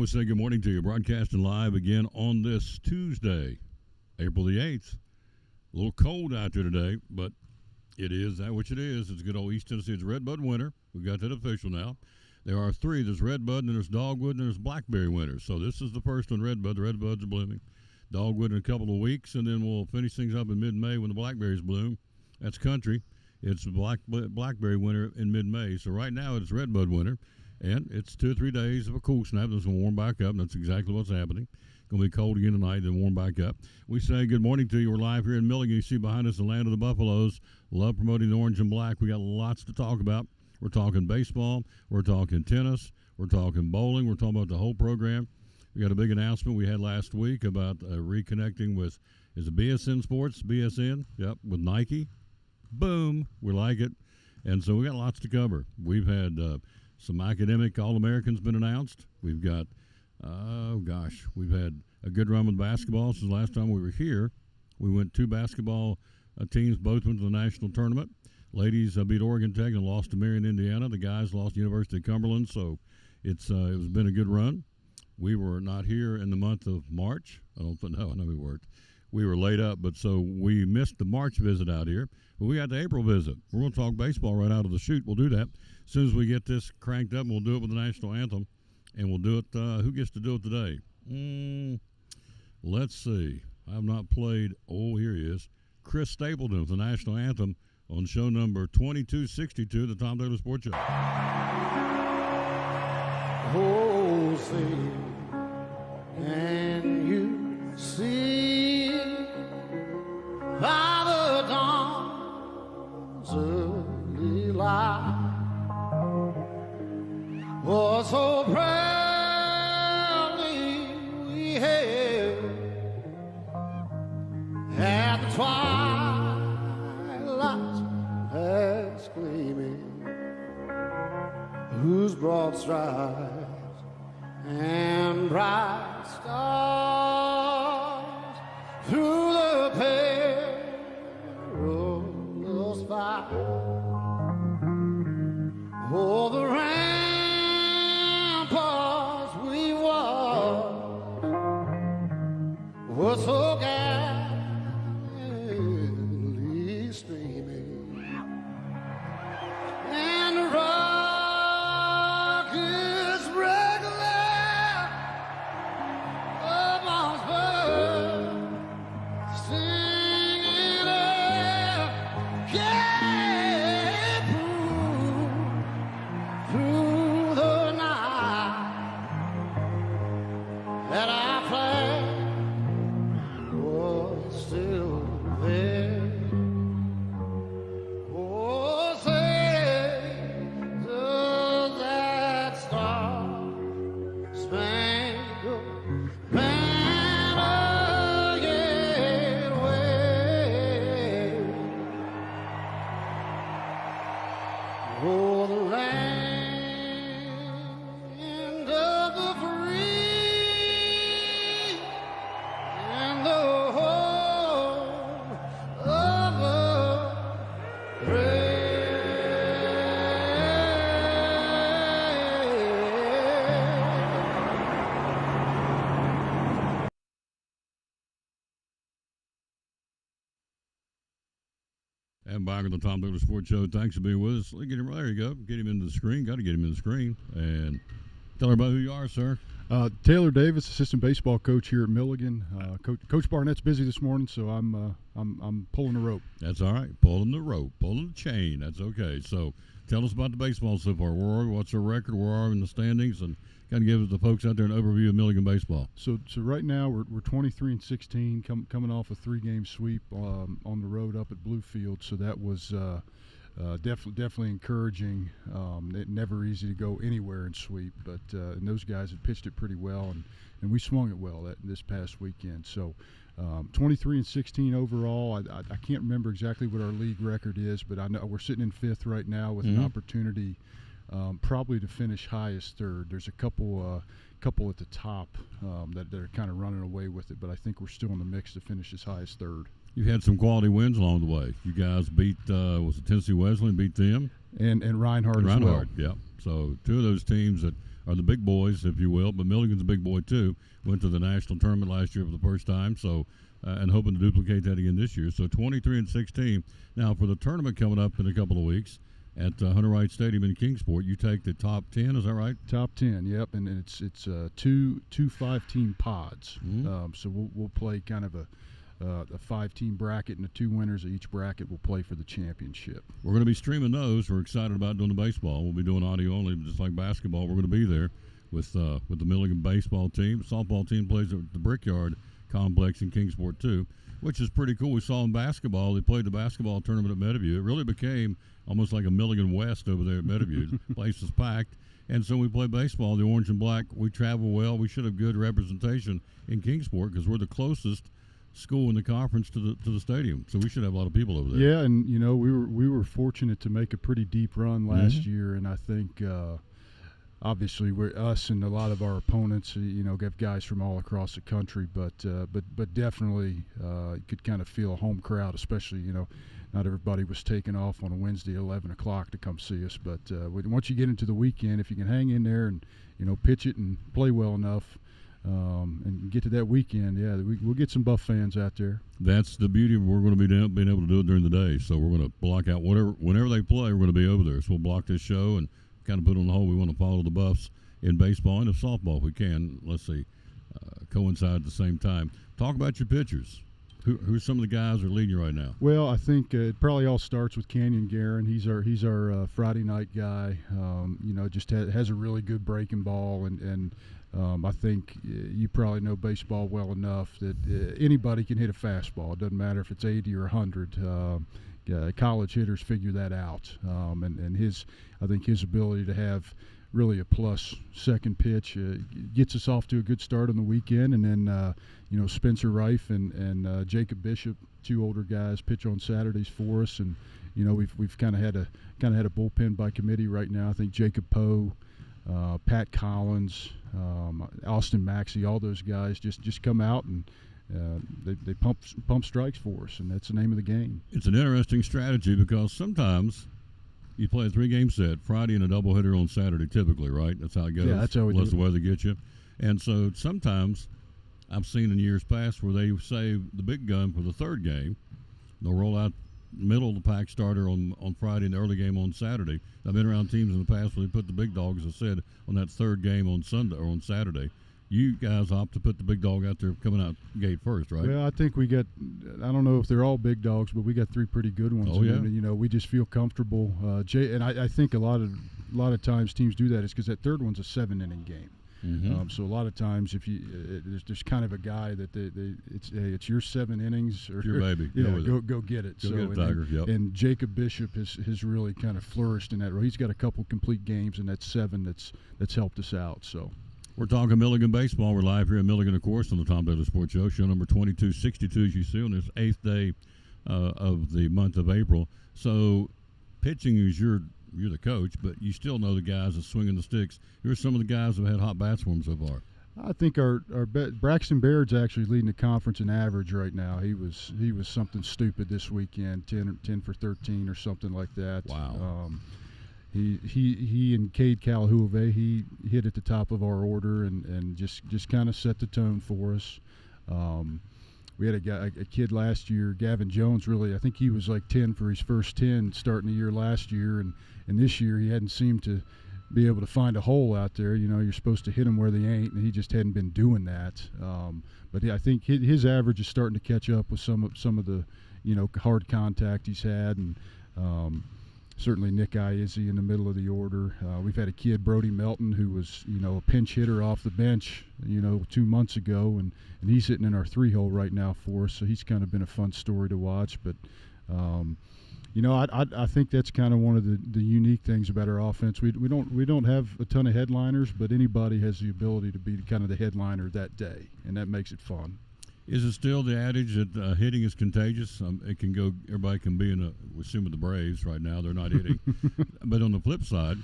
we say good morning to you. Broadcasting live again on this Tuesday, April the 8th. A little cold out there today, but it is that which it is. It's good old East Tennessee. It's Redbud winter. We've got that official now. There are three. There's Redbud, and there's Dogwood, and there's Blackberry winter. So this is the first one, Redbud. The Redbuds are blooming. Dogwood in a couple of weeks, and then we'll finish things up in mid-May when the Blackberries bloom. That's country. It's Blackberry winter in mid-May. So right now it's Redbud winter. And it's 2 or 3 days of a cool snap. It's going to warm back up, and that's exactly what's happening. Going to be cold again tonight, then warm back up. We say good morning to you. We're live here in Milligan. You see behind us the land of the Buffaloes. Love promoting the orange and black. We got lots to talk about. We're talking baseball. We're talking tennis. We're talking bowling. We're talking about the whole program. We got a big announcement we had last week about reconnecting with, is it BSN Sports? BSN? Yep, with Nike. Boom. We like it. And so we got lots to cover. We've had some academic All-Americans been announced. We've got, we've had a good run with basketball since the last time we were here. We went 2 basketball teams, both went to the national tournament. Ladies beat Oregon Tech and lost to Marion, Indiana. The guys lost to University of Cumberland, so it was been a good run. We were not here in the month of March. I know we weren't. We were laid up, but so we missed the March visit out here. But we got the April visit. We're going to talk baseball right out of the chute. We'll do that as soon as we get this cranked up. We'll do it with the national anthem, and we'll do it. Who gets to do it today? Let's see. I have not played. Oh, here he is. Chris Stapleton with the national anthem on show number 2262, the Tom Taylor Sports Show. Oh, say, can you see by the dawn's early light what so proudly we hailed at the twilight's last gleaming, whose broad stripes and bright stars through the perilous fight. Oh, the ramparts we watched were so gallantly streaming, and the rockets regular amongst birds singing up, yeah, through the night that our flag was still there. Oh, say, does that star-spangled banner yet wave? Oh, the land of the free and the home of the And back on the Tom Taylor Sports Show. Thanks for being with us. Get him, there you go. Get him into the screen. Got to get him in the screen. And tell everybody who you are, sir. Taylor Davis, assistant baseball coach here at Milligan. Coach Barnett's busy this morning, so I'm pulling the rope. That's all right. Pulling the rope, pulling the chain. That's okay. So tell us about the baseball so far. Where are we? What's our record? Where are we in the standings? And kind of give the folks out there an overview of Milligan baseball. So right now we're 23-16, coming off a 3-game sweep on the road up at Bluefield. So that was definitely encouraging. Never easy to go anywhere and sweep, but and those guys had pitched it pretty well, and we swung it well this past weekend. So 23-16 overall. I can't remember exactly what our league record is, but I know we're sitting in 5th right now with an opportunity probably to finish high as 3rd. There's a couple at the top that are kind of running away with it, but I think we're still in the mix to finish as high as 3rd. You've had some quality wins along the way. You guys beat was it Tennessee Wesleyan? Beat them and Reinhardt as well. Yeah. So 2 of those teams that are the big boys, if you will. But Milligan's a big boy too. Went to the national tournament last year for the first time. So. And hoping to duplicate that again this year. So 23-16. Now for the tournament coming up in a couple of weeks at Hunter Wright Stadium in Kingsport, you take the top 10. Is that right? Top 10. Yep, and it's two 5-team pods. Mm-hmm. So we'll play kind of a 5-team bracket, and the 2 winners of each bracket will play for the championship. We're going to be streaming those. We're excited about doing the baseball. We'll be doing audio only, just like basketball. We're going to be there with the Milligan baseball team. Softball team plays at the Brickyard complex in Kingsport too, which is pretty cool. We saw in basketball, they played the basketball tournament at Meadowview. It really became almost like a Milligan West over there at Meadowview. The place is packed. And so we play baseball, the orange and black. We travel well. We should have good representation in Kingsport because we're the closest school in the conference to the stadium. So we should have a lot of people over there. Yeah, and we were fortunate to make a pretty deep run last year, and I think obviously, we're us and a lot of our opponents, have guys from all across the country, but definitely you could kind of feel a home crowd, especially, not everybody was taking off on a Wednesday at 11 o'clock to come see us. But once you get into the weekend, if you can hang in there and, pitch it and play well enough and get to that weekend, we'll get some Buff fans out there. That's the beauty of we're going to be being able to do it during the day. So we're going to block out whenever they play, we're going to be over there. So we'll block this show and kind of put on the whole. We want to follow the Buffs in baseball and in softball if we can. Let's see, coincide at the same time. Talk about your pitchers. Who's some of the guys that are leading you right now? Well, I think it probably all starts with Canyon Guerin. He's our Friday night guy. Just has a really good breaking ball, and I think you probably know baseball well enough that anybody can hit a fastball. It doesn't matter if it's 80 or 100. College hitters figure that out, and I think his ability to have really a plus second pitch gets us off to a good start on the weekend, and then Spencer Reif and Jacob Bishop, 2 older guys, pitch on Saturdays for us, and we've kind of had a bullpen by committee right now. I think Jacob Poe, Pat Collins, Austin Maxey, all those guys just come out and they pump strikes for us, and that's the name of the game. It's an interesting strategy because sometimes you play a 3-game set, Friday and a doubleheader on Saturday typically, right? That's how it goes. Yeah, that's how we do it. Unless the weather gets you. And so sometimes I've seen in years past where they save the big gun for the 3rd game. They'll roll out middle of the pack starter on Friday and the early game on Saturday. I've been around teams in the past where they put the big dog, as I said, on that 3rd game on Sunday or on Saturday. You guys opt to put the big dog out there coming out gate first, right? Well, I think we got, I don't know if they're all big dogs, but we got 3 pretty good ones. Oh, yeah. And, we just feel comfortable. And I think a lot of times teams do that is because that 3rd one's a 7-inning game. Mm-hmm. So a lot of times if you there's kind of a guy that it's your 7 innings or your baby. Go get it. Go get it, Tiger. Yep. And Jacob Bishop has really kind of flourished in that role. He's got a couple complete games, and that's 7 that's helped us out. So. We're talking Milligan baseball. We're live here in Milligan, of course, on the Tom Taylor Sports Show number 2262, as you see, on this 8th day of the month of April. So pitching is you're the coach, but you still know the guys that swinging the sticks. Who are some of the guys that have had hot bats for them so far? I think our Braxton Baird's actually leading the conference in average right now. He was something stupid this weekend, 10 for 13 or something like that. Wow. He and Cade Calahuave, he hit at the top of our order and just kind of set the tone for us. We had a kid last year, Gavin Jones, really, I think he was like 10 for his first 10 starting the year last year, and this year he hadn't seemed to be able to find a hole out there. You're supposed to hit them where they ain't, and he just hadn't been doing that. But I think his average is starting to catch up with some of the hard contact he's had, and certainly Nick Iezzi in the middle of the order. We've had a kid, Brody Melton, who was, a pinch hitter off the bench, 2 months ago, and he's hitting in our 3-hole right now for us. So he's kind of been a fun story to watch. But, I think that's kind of one of the unique things about our offense. We don't have a ton of headliners, but anybody has the ability to be kind of the headliner that day, and that makes it fun. Is it still the adage that hitting is contagious? It can go. Everybody can be we assume with the Braves right now, they're not hitting. But on the flip side,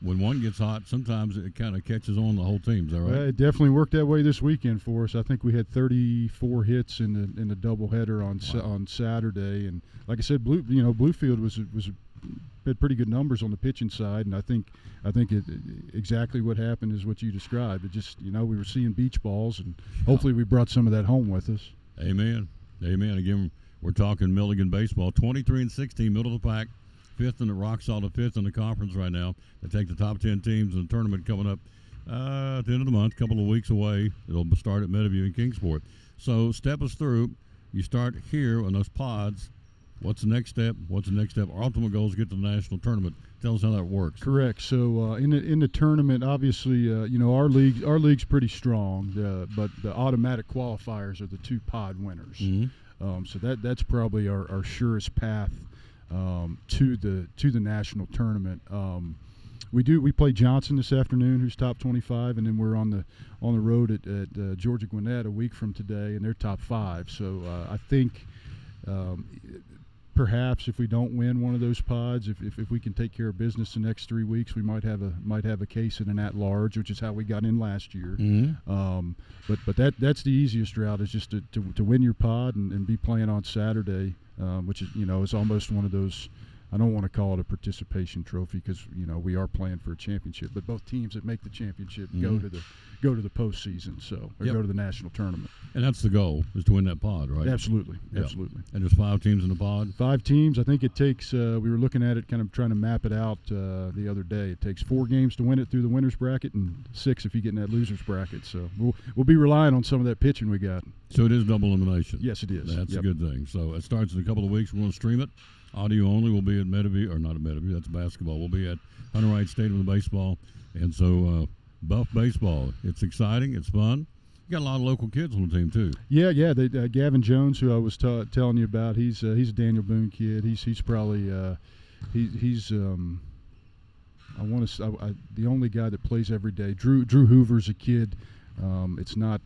when one gets hot, sometimes it kind of catches on the whole team. Is that right? Well, it definitely worked that way this weekend for us. I think we had 34 hits in the doubleheader on Saturday, and like I said, Bluefield was had pretty good numbers on the pitching side, and I think exactly what happened is what you described. It just, we were seeing beach balls, and hopefully we brought some of that home with us. Amen. Again, we're talking Milligan baseball, 23-16, middle of the pack, fifth in the rock solid, fifth in the conference right now. They take the top 10 teams in the tournament coming up at the end of the month, a couple of weeks away. It'll start at Meadowview in Kingsport. So step us through. You start here on those pods. What's the next step? Our ultimate goal is to get to the national tournament. Tell us how that works. Correct. So in the tournament, obviously, our league's pretty strong, but the automatic qualifiers are the 2 pod winners. Mm-hmm. So that's probably our surest path to the national tournament. We play Johnson this afternoon, who's top 25, and then we're on the road at Georgia Gwinnett a week from today, and they're top 5. So I think. Perhaps if we don't win one of those pods, if we can take care of business the next 3 weeks, we might have a case in an at-large, which is how we got in last year. Mm-hmm. But that's the easiest route, is just to win your pod and be playing on Saturday, which is is almost one of those. I don't want to call it a participation trophy because we are playing for a championship, but both teams that make the championship go to the postseason, go to the national tournament. And that's the goal, is to win that pod, right? Absolutely. And there's 5 teams in the pod. 5 teams. I think it takes. We were looking at it, kind of trying to map it out the other day. It takes 4 games to win it through the winners bracket, and 6 if you get in that losers bracket. So we'll be relying on some of that pitching we got. So it is double elimination. Yes, it is. That's a good thing. So it starts in a couple of weeks. We're going to stream it. Audio only. Will be at Meadowview, or not at Meadowview, that's basketball. We'll be at Hunter Wright Stadium with baseball. And so Buff baseball, it's exciting, it's fun. You got a lot of local kids on the team too. Yeah. Gavin Jones, who I was telling you about, he's a Daniel Boone kid. He's probably he's I want to the only guy that plays every day. Drew Hoover's a kid. It's not.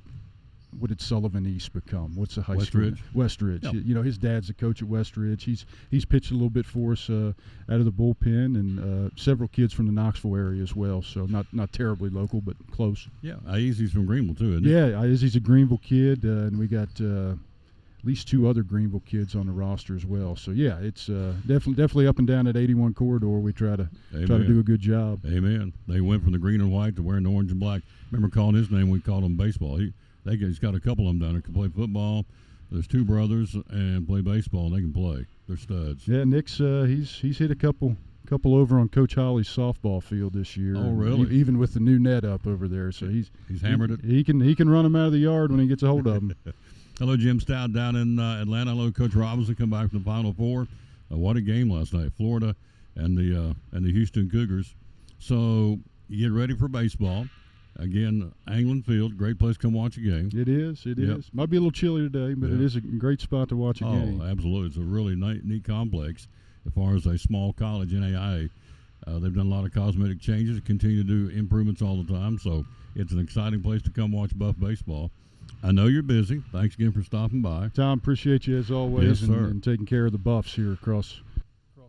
What did Sullivan East become? What's the high school? Westridge. Yep. His dad's a coach at Westridge. He's pitched a little bit for us out of the bullpen, and several kids from the Knoxville area as well. So not terribly local, but close. Yeah, Izzy's from Greenville too, isn't he? Yeah, Izzy's a Greenville kid, and we got at least 2 other Greenville kids on the roster as well. So yeah, it's definitely up and down that 81 corridor. We try to do a good job. Amen. They went from the green and white to wearing the orange and black. Remember calling his name? We called him baseball. He's got a couple of them down there. Can play football. There's 2 brothers and play baseball, and they can play. They're studs. Yeah, Nick's he's hit a couple over on Coach Holly's softball field this year. Oh, really? Even with the new net up over there, so he's hammered it. He can run them out of the yard when he gets a hold of them. Hello, Jim Stout down in Atlanta. Hello, Coach Robinson. Come back from the Final Four. What a game last night, Florida and the Houston Cougars. So you get ready for baseball. Again, Anglin Field, great place to come watch a game. It is. Might be a little chilly today, but it is a great spot to watch a game. Oh, absolutely. It's a really neat complex as far as a small college, NAIA. They've done a lot of cosmetic changes, continue to do improvements all the time, so it's an exciting place to come watch Buff baseball. I know you're busy. Thanks again for stopping by. Tom, appreciate you as always, yes, and taking care of the Buffs here across the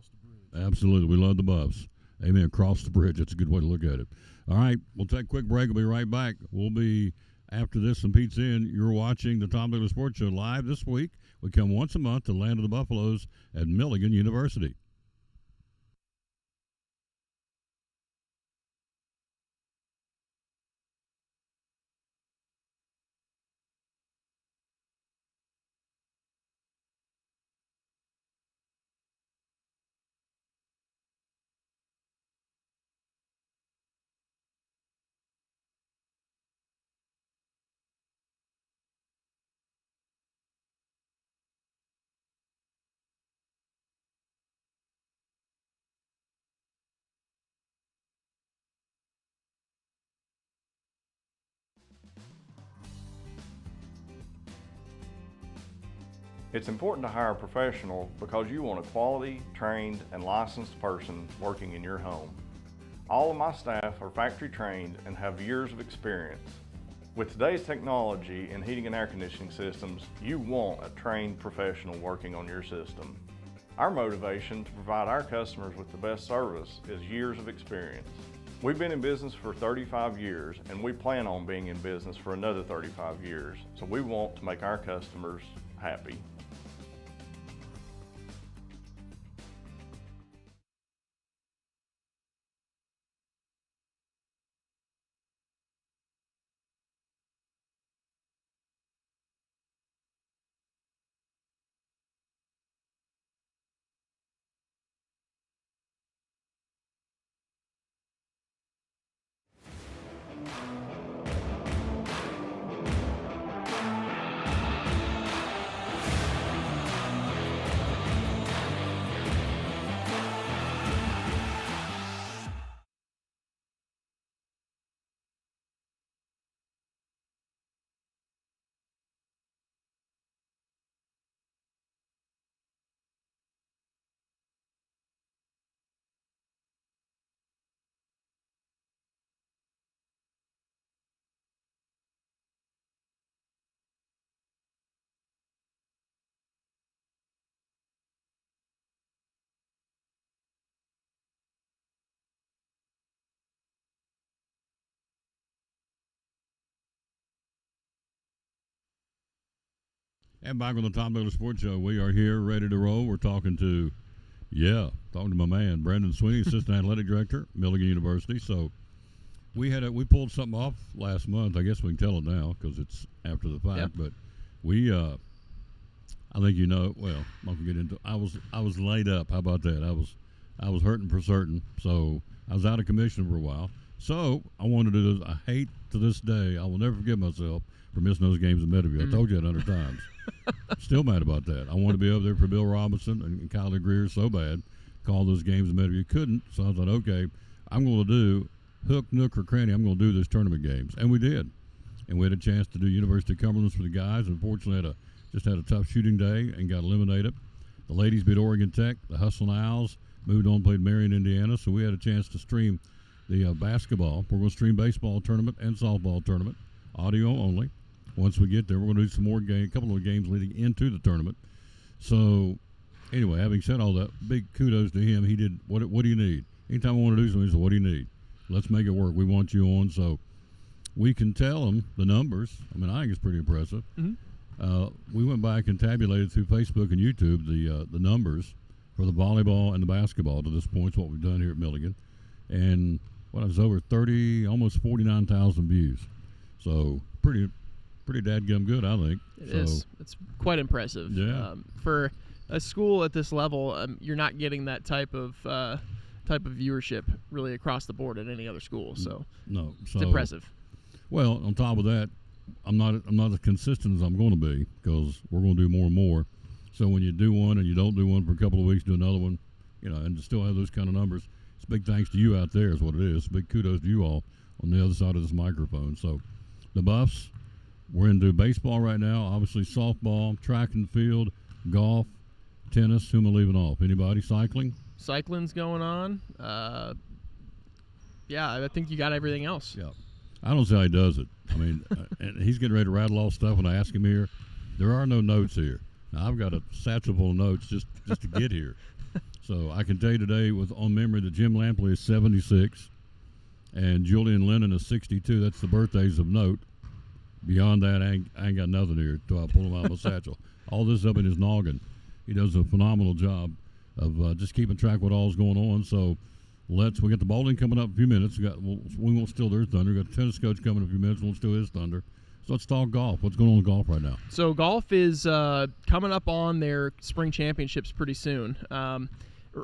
bridge. Absolutely. We love the Buffs. Amen. Across the bridge. That's a good way to look at it. All right, we'll take a quick break. We'll be right back. We'll be, after this, some Pete's In. You're watching the Tom Douglas Sports Show live this week. We come once a month to the Land of the Buffaloes at Milligan University. It's important to hire a professional because you want a quality, trained, and licensed person working in your home. All of my staff are factory trained and have years of experience. With today's technology in heating and air conditioning systems, you want a trained professional working on your system. Our motivation to provide our customers with the best service is years of experience. We've been in business for 35 years and we plan on being in business for another 35 years, so we want to make our customers happy. And back on the Tom Miller Sports Show, we are here ready to roll. We're talking to my man, Brandon Sweeney, Assistant Athletic Director, Milligan University. So we pulled something off last month. I guess we can tell it now because it's after the fact. Yep. But we, I think well, I'm not gonna get into. I was laid up. How about that? I was hurting for certain. So I was out of commission for a while. So I wanted to do this. I hate to this day. I will never forgive myself for missing those games in Meadowview. I told you that 100 times. Still mad about that. I want to be over there for Bill Robinson and Kyler Greer so bad. Call those games in Meadowview. Couldn't. So I thought, okay, I'm going to do hook, nook, or cranny. I'm going to do this tournament games. And we did. And we had a chance to do University of Cumberland for the guys. Unfortunately, just had a tough shooting day and got eliminated. The ladies beat Oregon Tech. The Hustling Owls moved on, played Marion, Indiana. So we had a chance to stream the basketball. We're going to stream baseball tournament and softball tournament, audio only. Once we get there, we're going to do some more a couple of games leading into the tournament. So, anyway, having said all that, big kudos to him. He did, what do you need? Anytime I want to do something, he said, what do you need? Let's make it work. We want you on. So, we can tell them the numbers. I mean, I think it's pretty impressive. Mm-hmm. We went back and tabulated through Facebook and YouTube the numbers for the volleyball and the basketball to this point. It's what we've done here at Milligan. And it was over 30, almost 49,000 views. So, pretty dadgum good, I think. It is. It's quite impressive. Yeah. For a school at this level, you're not getting that type of viewership really across the board at any other school. So no, so it's impressive. Well, on top of that, I'm not as consistent as I'm going to be because we're going to do more and more. So when you do one and you don't do one for a couple of weeks, do another one, and to still have those kind of numbers, it's big thanks to you out there is what it is. Big kudos to you all on the other side of this microphone. So the Buffs. We're into baseball right now, obviously softball, track and field, golf, tennis. Who am I leaving off? Anybody? Cycling? Cycling's going on. Yeah, I think you got everything else. Yeah. I don't see how he does it. I mean, and he's getting ready to rattle off stuff when I ask him here. There are no notes here. Now, I've got a satchel full of notes just to get here. So I can tell you today on memory that Jim Lampley is 76 and Julian Lennon is 62. That's the birthdays of note. Beyond that, I ain't got nothing here until I pull him out of my satchel. All this up in his noggin. He does a phenomenal job of just keeping track of what all's going on. So we got the bowling coming up in a few minutes. We won't steal their thunder. We got the tennis coach coming in a few minutes. We won't steal his thunder. So let's talk golf. What's going on with golf right now? So golf is coming up on their spring championships pretty soon.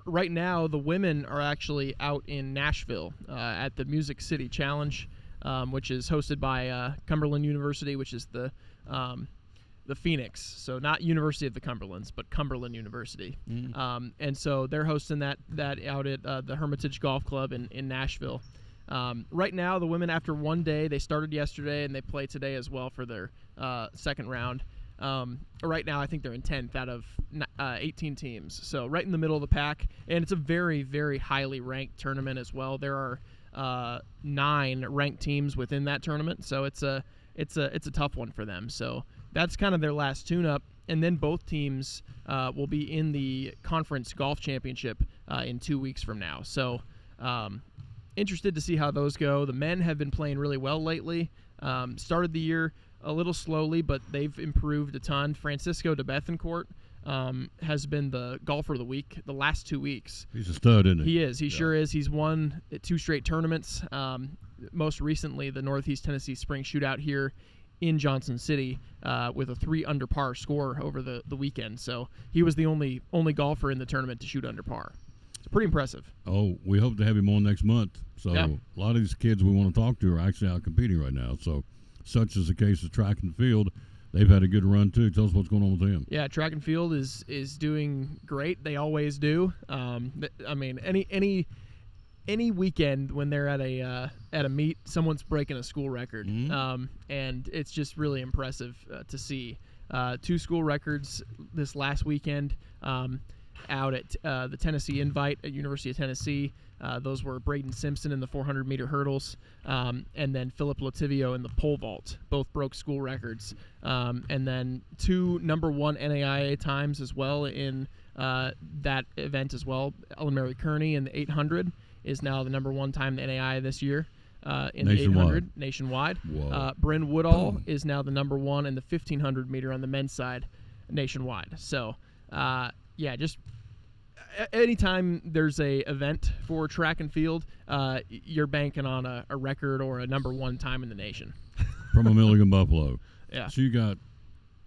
Right now, the women are actually out in Nashville at the Music City Challenge. Which is hosted by Cumberland University, which is the Phoenix. So not University of the Cumberlands, but Cumberland University. Mm. And so they're hosting that out at the Hermitage Golf Club in Nashville. Right now, the women, after one day, they started yesterday, and they play today as well for their second round. Right now, I think they're in 10th out of 18 teams. So right in the middle of the pack. And it's a very, very highly ranked tournament as well. There are 9 ranked teams within that tournament, so it's a tough one for them. So that's kind of their last tune-up, and then both teams will be in the conference golf championship in 2 weeks from now. So interested to see how those go. The men have been playing really well lately. Started the year a little slowly, but they've improved a ton. Francisco de Bethencourt has been the golfer of the week the last 2 weeks. He's a stud, isn't he? He is. He sure is. He's won 2 straight tournaments. Most recently, the Northeast Tennessee Spring Shootout here in Johnson City with a 3 under par score over the weekend. So he was the only golfer in the tournament to shoot under par. It's pretty impressive. Oh, we hope to have him on next month. So yeah. A lot of these kids we want to talk to are actually out competing right now. So such is the case of track and field. They've had a good run, too. Tell us what's going on with them. Yeah, track and field is doing great. They always do. I mean, any weekend when they're at a meet, someone's breaking a school record. Mm-hmm. And it's just really impressive to see. 2 school records this last weekend out at the Tennessee Invite at University of Tennessee. Those were Braden Simpson in the 400-meter hurdles, and then Philip Lativio in the pole vault. Both broke school records. And then 2 number 1 NAIA times as well in that event as well. Ellen Mary Kearney in the 800 is now the number 1 time in the NAIA this year. In the 800 nationwide. Bryn Woodall is now the number 1 in the 1,500 meter on the men's side. nationwide. So, yeah, just anytime there's a event for track and field, you're banking on a record or a number one time in the nation. From a Milligan Buffalo. Yeah. So you got,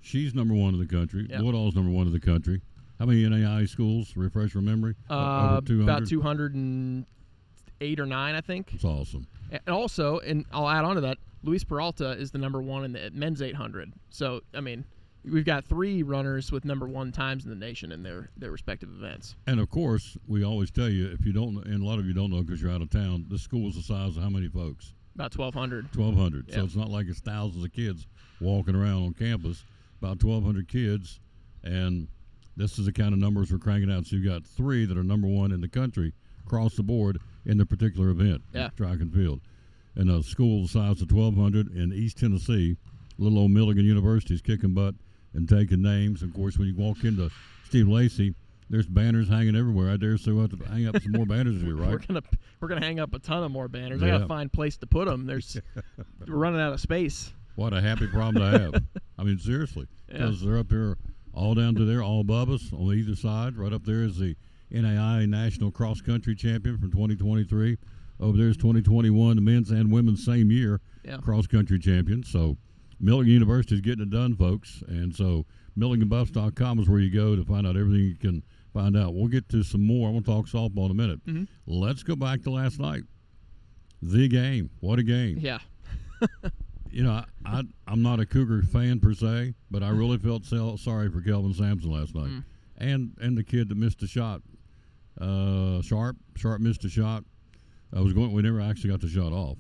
she's number one in the country. Yep. Woodall's number one in the country. How many NAI schools? Refresh your memory. Over 200? About 208 or 9, I think. That's awesome. And also, and I'll add on to that, Luis Peralta is the number one in the men's 800. So, I mean, we've got 3 runners with number one times in the nation in their respective events. And of course, we always tell you, if you don't, and a lot of you don't know because you're out of town, the school is the size of how many folks? About 1,200. 1,200. Yeah. So it's not like it's thousands of kids walking around on campus. About 1,200 kids, and this is the kind of numbers we're cranking out. So you've got 3 that are number one in the country across the board in the particular event, Yeah. track and field. And a school the size of 1,200 in East Tennessee, little old Milligan University is kicking butt and taking names. Of course, when you walk into Steve Lacy, there's banners hanging everywhere. I dare say we'll have to hang up some more banners here, right? We're gonna hang up a ton of more banners. I Yeah. gotta find a place to put them. We're running out of space. What a happy problem to have. I mean, seriously, because they're up here all down to there, all above us on either side. Right up there is the NAI National Cross Country Champion from 2023. Over there is 2021, the men's and women's same year cross country champions. So Milligan University is getting it done, folks. And so MilliganBuffs.com is where you go to find out everything you can find out. We'll get to some more. I want to talk softball in a minute. Mm-hmm. Let's go back to last night. The game. What a game. Yeah. You know, I'm not a Cougar fan per se, but I really felt sorry for Kelvin Sampson last night, and the kid that missed a shot. Sharp missed a shot. We never actually got the shot off,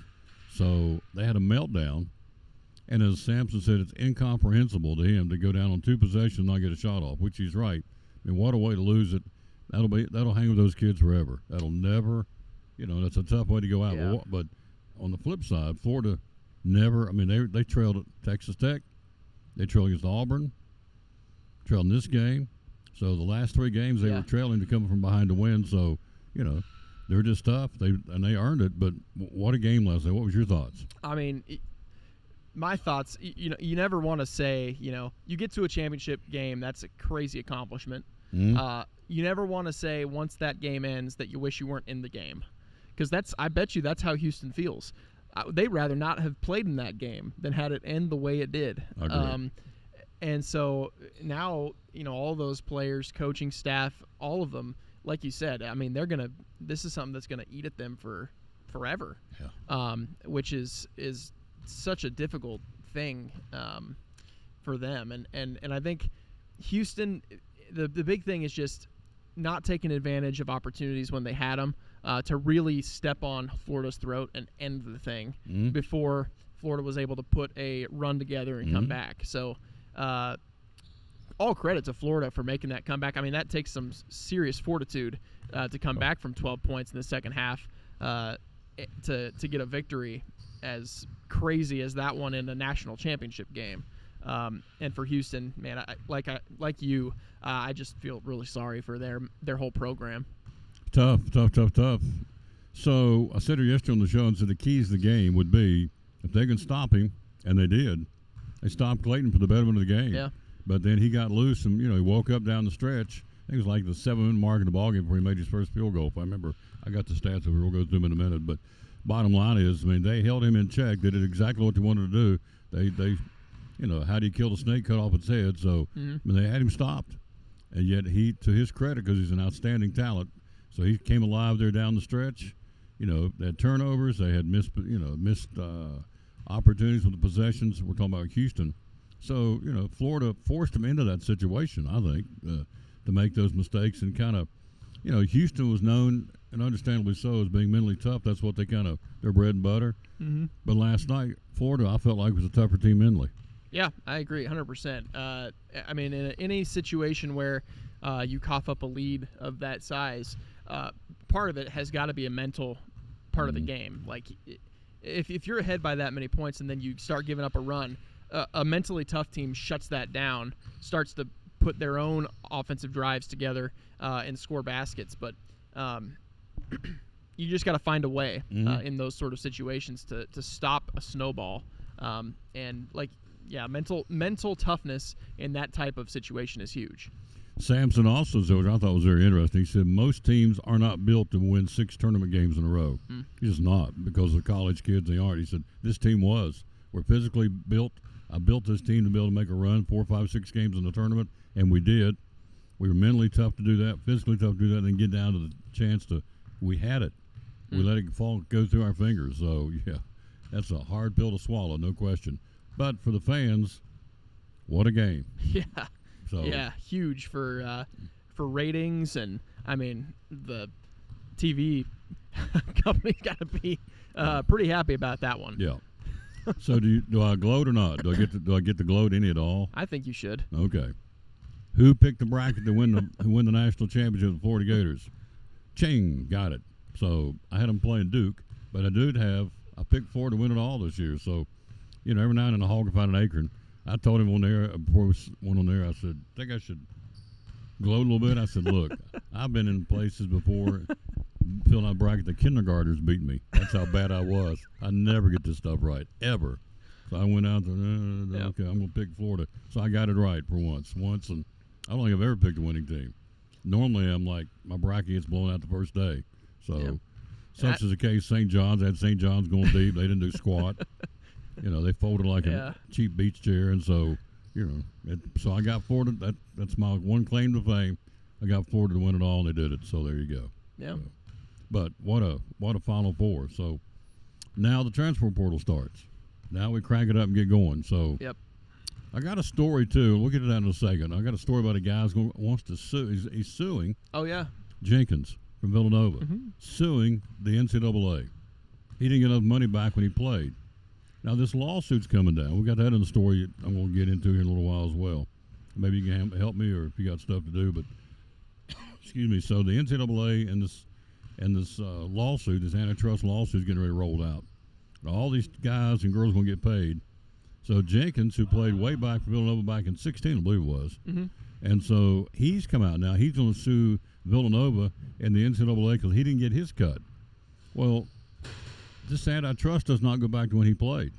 so they had a meltdown. And as Sampson said, it's incomprehensible to him to go down on 2 possessions and not get a shot off, which he's right. I mean, what a way to lose it. That'll hang with those kids forever. That'll never, that's a tough way to go out. Yeah. But on the flip side, Florida never. I mean, they trailed at Texas Tech. They trailed against Auburn. Trailed in this game. So the last 3 games they were trailing to come from behind to win. So they're just tough. They earned it. But what a game last night. What was your thoughts? I mean, my thoughts. You never want to say you get to a championship game. That's a crazy accomplishment. Mm-hmm. You never want to say once that game ends that you wish you weren't in the game, because I bet you that's how Houston feels. They'd rather not have played in that game than had it end the way it did. Agreed. And so now, all those players, coaching staff, all of them, like you said, I mean, this is something that's going to eat at them for forever. Yeah. Which is such a difficult thing for them. And I think Houston, the big thing is just not taking advantage of opportunities when they had them to really step on Florida's throat and end the thing before Florida was able to put a run together and come back. So all credit to Florida for making that comeback. I mean, that takes some serious fortitude to come back from 12 points in the second half to get a victory as crazy as that one in a national championship game. And for Houston, man, I just feel really sorry for their whole program. Tough. So I said her yesterday on the show and said the keys to the game would be if they can stop him, and they did. They stopped Clayton for the betterment of the game. Yeah. But then he got loose and, he woke up down the stretch. I think it was like the 7-minute mark in the ballgame before he made his first field goal. If I remember, I got the stats, so we'll go through them in a minute. But bottom line is, I mean, they held him in check. They did exactly what they wanted to do. They how do you kill the snake? Cut off its head. So, I mean, they had him stopped. And yet he, to his credit, because he's an outstanding talent, so he came alive there down the stretch. They had turnovers. They had missed opportunities with the possessions. We're talking about Houston. So, Florida forced them into that situation, I think, to make those mistakes. And kind of, Houston was known, and understandably so, as being mentally tough. That's what they their bread and butter. Mm-hmm. But last night, Florida, I felt like was a tougher team mentally. Yeah, I agree 100%. I mean, in any situation where you cough up a lead of that size, part of it has got to be a mental part of the game. Like, if you're ahead by that many points and then you start giving up a run, a mentally tough team shuts that down, starts to put their own offensive drives together and score baskets. But you just got to find a way in those sort of situations to stop a snowball. And like mental toughness in that type of situation is huge. Sampson also said, which I thought was very interesting, he said most teams are not built to win 6 tournament games in a row. He's just not, because of college kids, they aren't. He said, this team was. We're physically built. I built this team to be able to make a run, 4, 5, 6 games in the tournament, and we did. We were mentally tough to do that, physically tough to do that, and then get down to the chance to, we had it. We let it go through our fingers. So, yeah, that's a hard pill to swallow, no question. But for the fans, what a game. Yeah. So, Yeah, huge for ratings, and I mean the TV company's got to be pretty happy about that one. Yeah. So do I gloat or not? Do I get to gloat any at all? I think you should. Okay. Who picked the bracket to win the national championship of the Florida Gators? Ching, got it. So I had them playing Duke, but I picked Florida to win it all this year. So, every now and then a hog can find an acorn. I told him on there before we went on there, I said, I think I should gloat a little bit. I said, look, I've been in places before filling out bracket. The kindergartners beat me. That's how bad I was. I never get this stuff right, ever. So I went out there, okay, I'm going to pick Florida. So I got it right for once, and I don't think I've ever picked a winning team. Normally I'm like, my bracket gets blown out the first day. So such is the case. St. John's, I had St. John's going deep. They didn't do squat. They folded like a cheap beach chair, and so so I got Florida. That's my one claim to fame. I got Florida to win it all, and they did it. So there you go. Yeah. So, but what a Final Four. So now the transfer portal starts. Now we crank it up and get going. So I got a story too. We'll get to that in a second. I got a story about a guy who wants to sue. He's suing. Oh yeah. Jenkins from Villanova, suing the NCAA. He didn't get enough money back when he played. Now, this lawsuit's coming down. We got that in the story I'm going to get into here in a little while as well. Maybe you can help me, or if you got stuff to do. But, excuse me, so the NCAA and this lawsuit, this antitrust lawsuit is getting ready to roll out. Now, all these guys and girls are going to get paid. So Jenkins, who played way back for Villanova back in 2016, I believe it was, and so he's come out now. He's going to sue Villanova and the NCAA because he didn't get his cut. Well, this antitrust does not go back to when he played.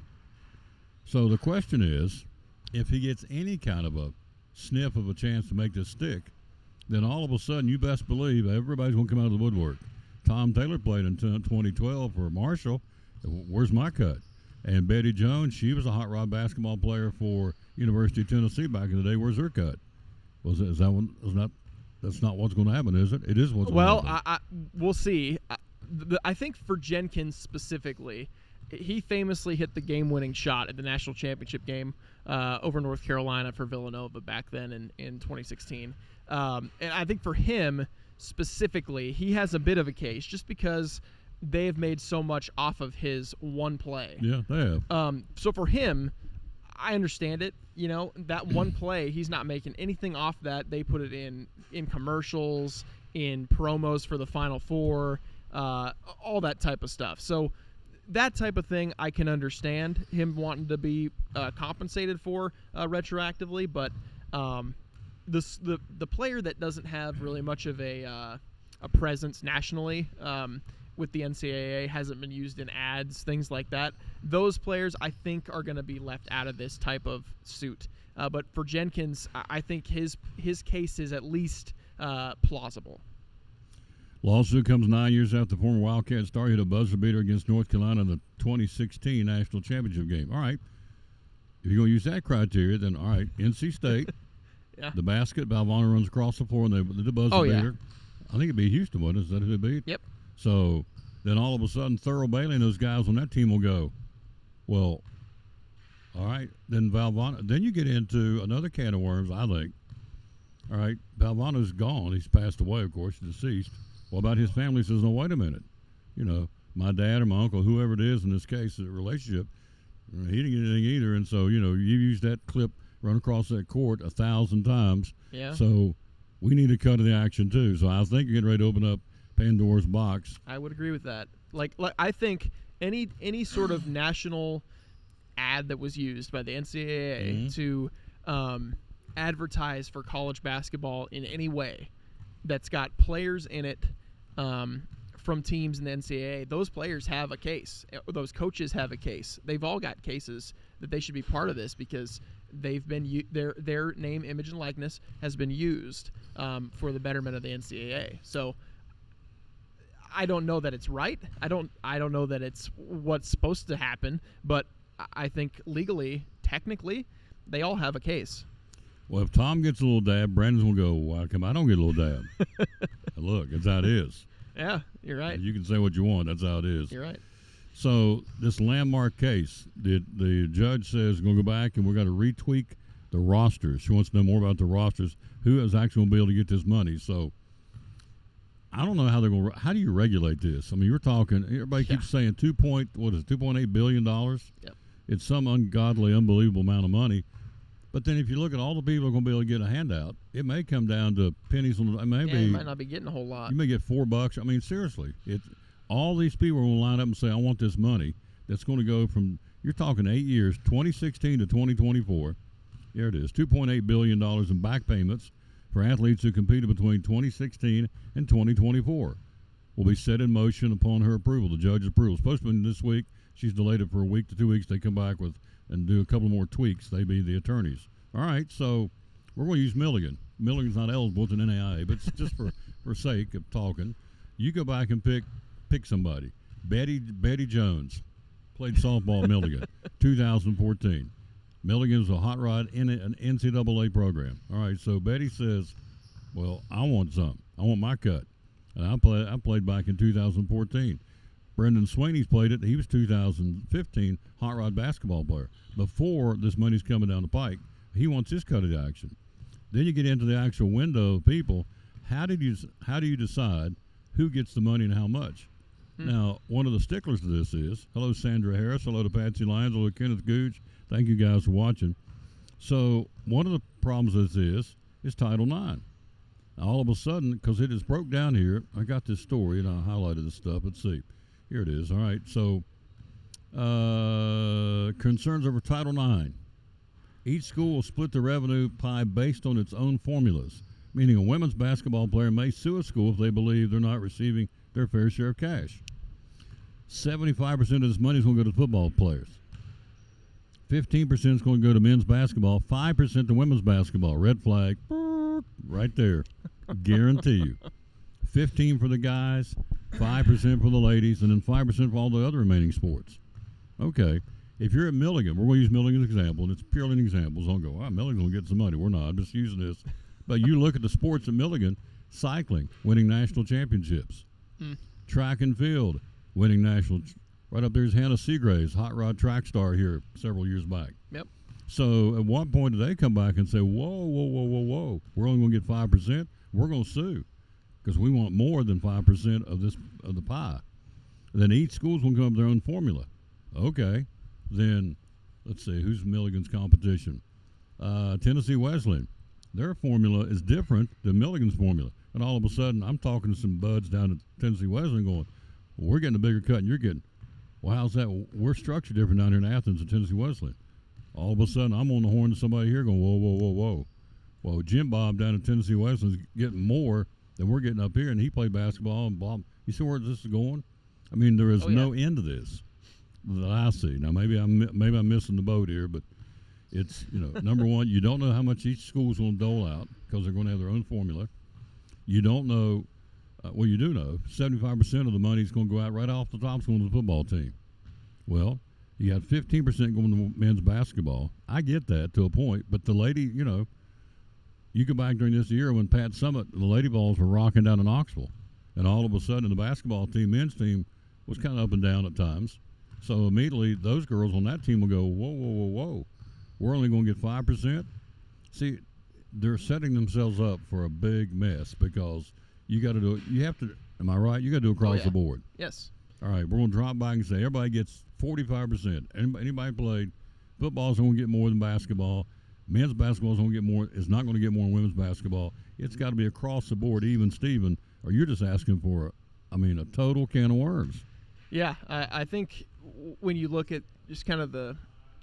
So the question is, if he gets any kind of a sniff of a chance to make this stick, then all of a sudden you best believe everybody's going to come out of the woodwork. Tom Taylor played in 2012 for Marshall. Where's my cut? And Betty Jones, she was a hot rod basketball player for University of Tennessee back in the day. Where's her cut? That's not what's going to happen, is it? It is what's going to happen. Well, we'll see. I think for Jenkins specifically, he famously hit the game-winning shot at the national championship game over North Carolina for Villanova back then in 2016. And I think for him specifically, he has a bit of a case just because they have made so much off of his one play. Yeah, they have. So for him, I understand it. That one play, he's not making anything off that. They put it in commercials, in promos for the Final Four, all that type of stuff. So that type of thing I can understand him wanting to be compensated for retroactively, but the player that doesn't have really much of a presence nationally with the NCAA, hasn't been used in ads, things like that, those players I think are going to be left out of this type of suit. But for Jenkins, I think his case is at least plausible. Lawsuit comes 9 years after the former Wildcat star hit a buzzer beater against North Carolina in the 2016 national championship game. All right, if you're going to use that criteria, then all right, NC State, the basket, Valvano runs across the floor, and the buzzer beater. I think it'd be Houston, wasn't it? Is that who it beat? Yep. So then all of a sudden, Thurl Bailey and those guys on that team will go, well, all right, then Valvano. Then you get into another can of worms, I think. All right, Valvano's gone. He's passed away, of course, deceased. What about his family? Says, no, wait a minute. My dad or my uncle, whoever it is in this case, the relationship, he didn't get anything either. And so, you used that clip, run across that court 1,000 times. Yeah. So we need a cut of the action, too. So I think you're getting ready to open up Pandora's box. I would agree with that. Like I think any sort of national ad that was used by the NCAA to advertise for college basketball in any way that's got players in it from teams in the NCAA, those players have a case. Those coaches have a case. They've all got cases that they should be part of this because they've been their name, image, and likeness has been used for the betterment of the NCAA. So I don't know that it's right. I don't know that it's what's supposed to happen, but I think legally, technically, they all have a case. Well, if Tom gets a little dab, Brandon's will go, "Why come I don't get a little dab?" Look, that's how it is. Yeah, you're right. And you can say what you want. That's how it is. You're right. So this landmark case, the judge says we're going to go back and we're going to retweak the rosters. She wants to know more about the rosters. Who is actually going to be able to get this money? So I don't know how they're going. How do you regulate this? I mean, you're talking. Everybody keeps saying $2.8 billion. Yep. It's some ungodly, unbelievable amount of money. But then if you look at all the people who are going to be able to get a handout, it may come down to pennies on the. Maybe you might not be getting a whole lot. You may get $4. I mean, seriously, all these people are going to line up and say, "I want this money." That's going to go from, you're talking 8 years, 2016 to 2024. Here it is, $2.8 billion in back payments for athletes who competed between 2016 and 2024 will be set in motion upon her approval, the judge's approval. It's supposed to be this week. She's delayed it for a week to 2 weeks. They come back with and do a couple more tweaks. They be the attorneys. All right, so we're going to use Milligan. Milligan's not eligible. It's an NAIA, but it's just for sake of talking. You go back and pick somebody. Betty Jones played softball at Milligan, 2014. Milligan's a hot rod in an NCAA program. All right, so Betty says, "Well, I want some. I want my cut." And I played back in 2014. Brendan Sweeney's played it. He was 2015 hot rod basketball player. Before this money's coming down the pike, he wants his cut of the action. Then you get into the actual window of people. How do you decide who gets the money and how much? Now, one of the sticklers to this is, hello Sandra Harris, hello to Patsy Lyons, hello to Kenneth Gooch. Thank you guys for watching. So one of the problems with this is Title IX. All of a sudden, because it is broke down here, I got this story and I highlighted this stuff. Let's see. Here it is. All right. So concerns over Title IX. Each school will split the revenue pie based on its own formulas, meaning a women's basketball player may sue a school if they believe they're not receiving their fair share of cash. 75% of this money is going to go to football players. 15% is going to go to men's basketball. 5% to women's basketball. Red flag, right there. Guarantee you. 15% for the guys, 5% for the ladies, and then 5% for all the other remaining sports. Okay. If you're at Milligan, we're going to use Milligan as an example, and it's purely an example. So don't go, Milligan's going to get some money. We're not. I'm just using this. But you look at the sports at Milligan, cycling, winning national championships. Track and field, winning national. Right up there's Hannah Seagraves, hot rod track star here several years back. Yep. So at one point do they come back and say, whoa, we're only going to get 5%. We're going to sue because we want more than 5% of the pie. And then each school's going to come up with their own formula. Okay. Then let's see, who's Milligan's competition? Tennessee Wesleyan. Their formula is different than Milligan's formula. And all of a sudden, I'm talking to some buds down at Tennessee Wesleyan going, well, we're getting a bigger cut than you're getting. Well, how's that? We're structured different down here in Athens at Tennessee Wesleyan. All of a sudden, I'm on the horn to somebody here going, whoa. Well, Jim Bob down at Tennessee Wesleyan is getting more than we're getting up here, and he played basketball. And Bob, you see where this is going? I mean, there is no end to this that I see. Now, maybe I'm missing the boat here, but it's, number one, you don't know how much each school is going to dole out because they're going to have their own formula. You don't know, you do know, 75% of the money is going to go out right off the top, going to the football team. Well, you got 15% going to men's basketball. I get that to a point, but the lady, you go back during this year when Pat Summitt, the Lady Balls were rocking down in Knoxville, and all of a sudden the basketball team, men's team, was kind of up and down at times. So immediately those girls on that team will go, whoa. We're only going to get 5%. See, they're setting themselves up for a big mess because you got to do it. You have to, am I right? You got to do it across the board. Yes. All right, we're going to drop back and say everybody gets 45%. Anybody played football is going to get more than basketball. Men's basketball is going to get more. It's not going to get more than women's basketball. It's got to be across the board, even Steven, or you're just asking for, a total can of worms. Yeah, I think when you look at just kind of the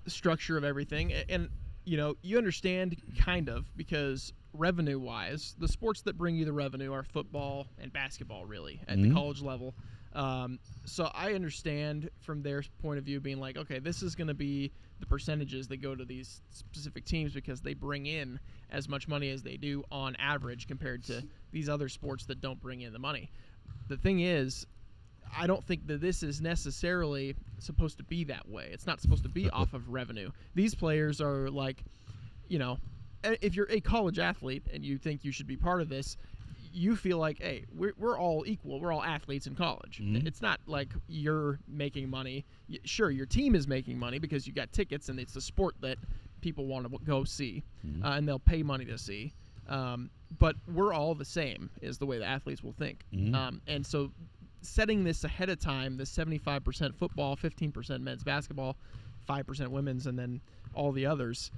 structure of everything, and you understand kind of because revenue-wise, the sports that bring you the revenue are football and basketball, really, at the college level. So I understand from their point of view being like, okay, this is going to be the percentages that go to these specific teams because they bring in as much money as they do on average compared to these other sports that don't bring in the money. The thing is, I don't think that this is necessarily supposed to be that way. It's not supposed to be off of revenue. These players are like, you know, if you're a college athlete and you think you should be part of this, you feel like, hey, we're all equal. We're all athletes in college. Mhm. It's not like you're making money. Sure, your team is making money because you got tickets and it's a sport that people want to go see, and they'll pay money to see. But we're all the same is the way the athletes will think. And so setting this ahead of time, the 75% football, 15% men's basketball, 5% women's, and then all the others,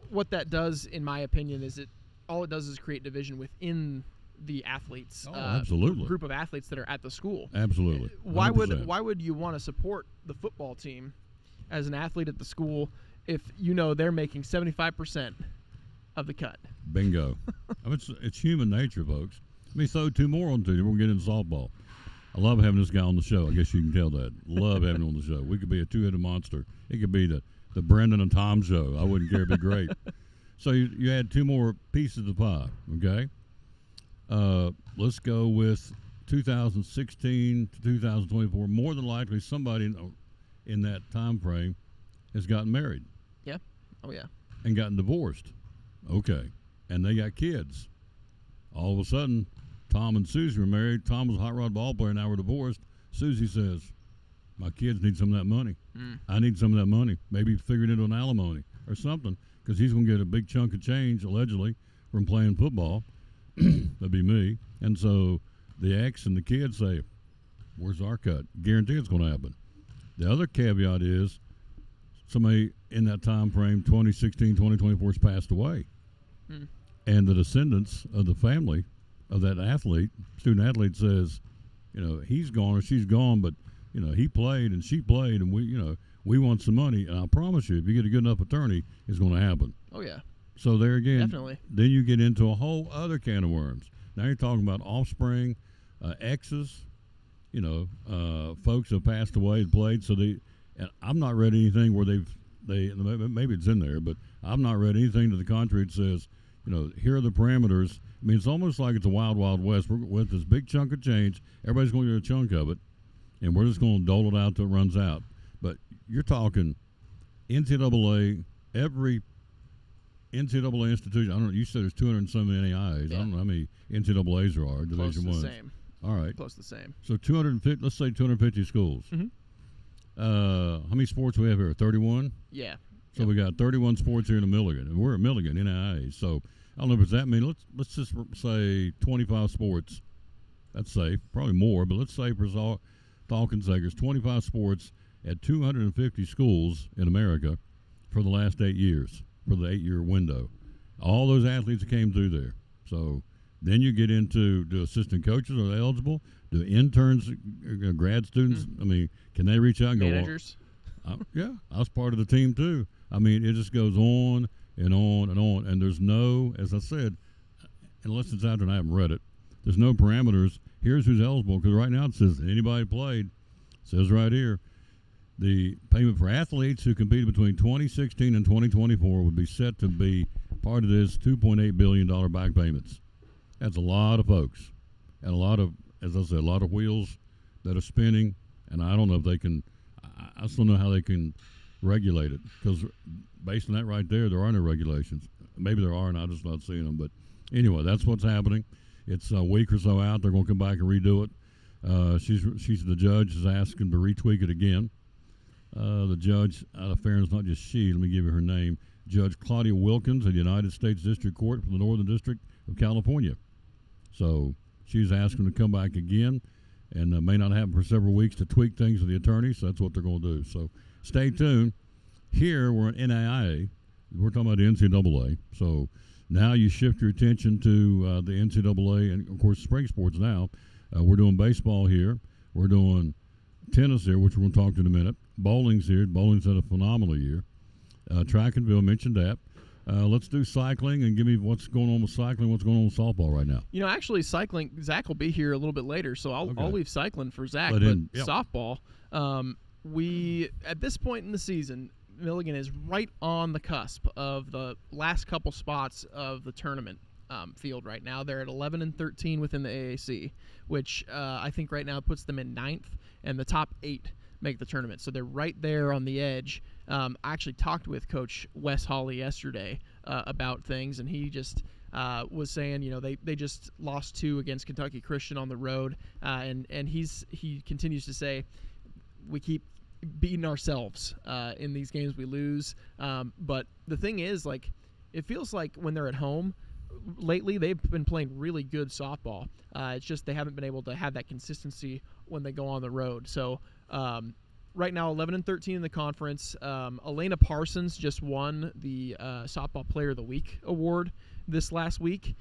what that does, in my opinion, is all it does is create division within the athletes, absolutely. group of athletes that are at the school. Absolutely. Why 100%. would you want to support the football team as an athlete at the school if you know they're making 75% of the cut? Bingo. I mean, it's human nature, folks. Let me throw two more on to you. We'll get into softball. I love having this guy on the show. I guess you can tell that. Love having him on the show. We could be a two-headed monster. It could be the Brendan and Tom show. I wouldn't care. It'd be great. So you had two more pieces of the pie, okay? Let's go with 2016 to 2024. More than likely, somebody in that time frame has gotten married. Yeah. Oh, yeah. And gotten divorced. Okay. And they got kids. All of a sudden, Tom and Susie were married. Tom was a hot rod ball player, now we're divorced. Susie says, my kids need some of that money. I need some of that money. Maybe figure it into an alimony or something, because he's going to get a big chunk of change, allegedly, from playing football. That'd be me. And so the ex and the kids say, where's our cut? Guarantee it's going to happen. The other caveat is somebody in that time frame, 2016, 2024, has passed away. And the descendants of the family of that athlete, student athlete, says, he's gone or she's gone, but, he played and she played, and we want some money. And I promise you, if you get a good enough attorney, it's going to happen. Oh, yeah. So there again, Definitely. Then you get into a whole other can of worms. Now you're talking about offspring, exes, folks who have passed away and played. So and I'm not read anything where maybe it's in there, but I've not read anything to the contrary that says, here are the parameters. I mean, it's almost like it's a wild, wild west. We're with this big chunk of change. Everybody's going to get a chunk of it, and we're just going to dole it out till it runs out. But you're talking NCAA, every NCAA institution. I don't know. You said there's 200 and some NAIAs. Yeah. I don't know how many NCAAs there are. Close to Division the One. same. All right. Close to the same. So 250. Let's say 250 schools. How many sports do we have here? 31. Yeah. So we got 31 sports here in Milligan, and we're at Milligan, NAIA. So I don't know if it's that many. Let's just say 25 sports. That's safe. Probably more, but let's say for talking sake, there's 25 sports at 250 schools in America for the last 8 years, for the 8-year window. All those athletes that came through there. So then you get into, do assistant coaches, are they eligible? Do interns, grad students, I mean, can they reach out and Managers. go, yeah, I was part of the team too. I mean, it just goes on and on and on. And there's no, as I said, unless it's out there and I haven't read it, there's no parameters. Here's who's eligible, because right now it says anybody played. It says right here, the payment for athletes who competed between 2016 and 2024 would be set to be part of this $2.8 billion back payments. That's a lot of folks. And a lot of, as I said, a lot of wheels that are spinning. And I don't know if they can, I still don't know how they can regulate it, because based on that right there are no regulations. Maybe there are, and I'm just not seeing them. But anyway, that's what's happening. It's a week or so out. They're going to come back and redo it. She's the judge is asking to retweak it again. The judge, out of fairness, not just she, let me give you her name, Judge Claudia Wilkins of the United States District Court for the Northern District of California. So she's asking to come back again, and may not happen for several weeks to tweak things with the attorney, so that's what they're going to do. So stay tuned. Here we're at NAIA. We're talking about the NCAA. So now you shift your attention to the NCAA and, of course, spring sports now. We're doing baseball here. We're doing tennis here, which we're going to talk to in a minute. Bowling's here. Bowling's had a phenomenal year. Track and field, mentioned that. Let's do cycling and give me what's going on with cycling, what's going on with softball right now. Actually, cycling, Zach will be here a little bit later, so I'll Okay. leave cycling for Zach. But yep. Softball, we, at this point in the season, Milligan is right on the cusp of the last couple spots of the tournament field right now. They're at 11 and 13 within the AAC, which I think right now puts them in 9th, and the top 8 make the tournament. So they're right there on the edge. I actually talked with Coach Wes Hawley yesterday about things, and he just was saying, they just lost 2 against Kentucky Christian on the road, and he continues to say, we keep beating ourselves in these games we lose. But the thing is, it feels like when they're at home, lately they've been playing really good softball. It's just they haven't been able to have that consistency when they go on the road. So right now 11 and 13 in the conference. Elena Parsons just won the Softball Player of the Week award this last week.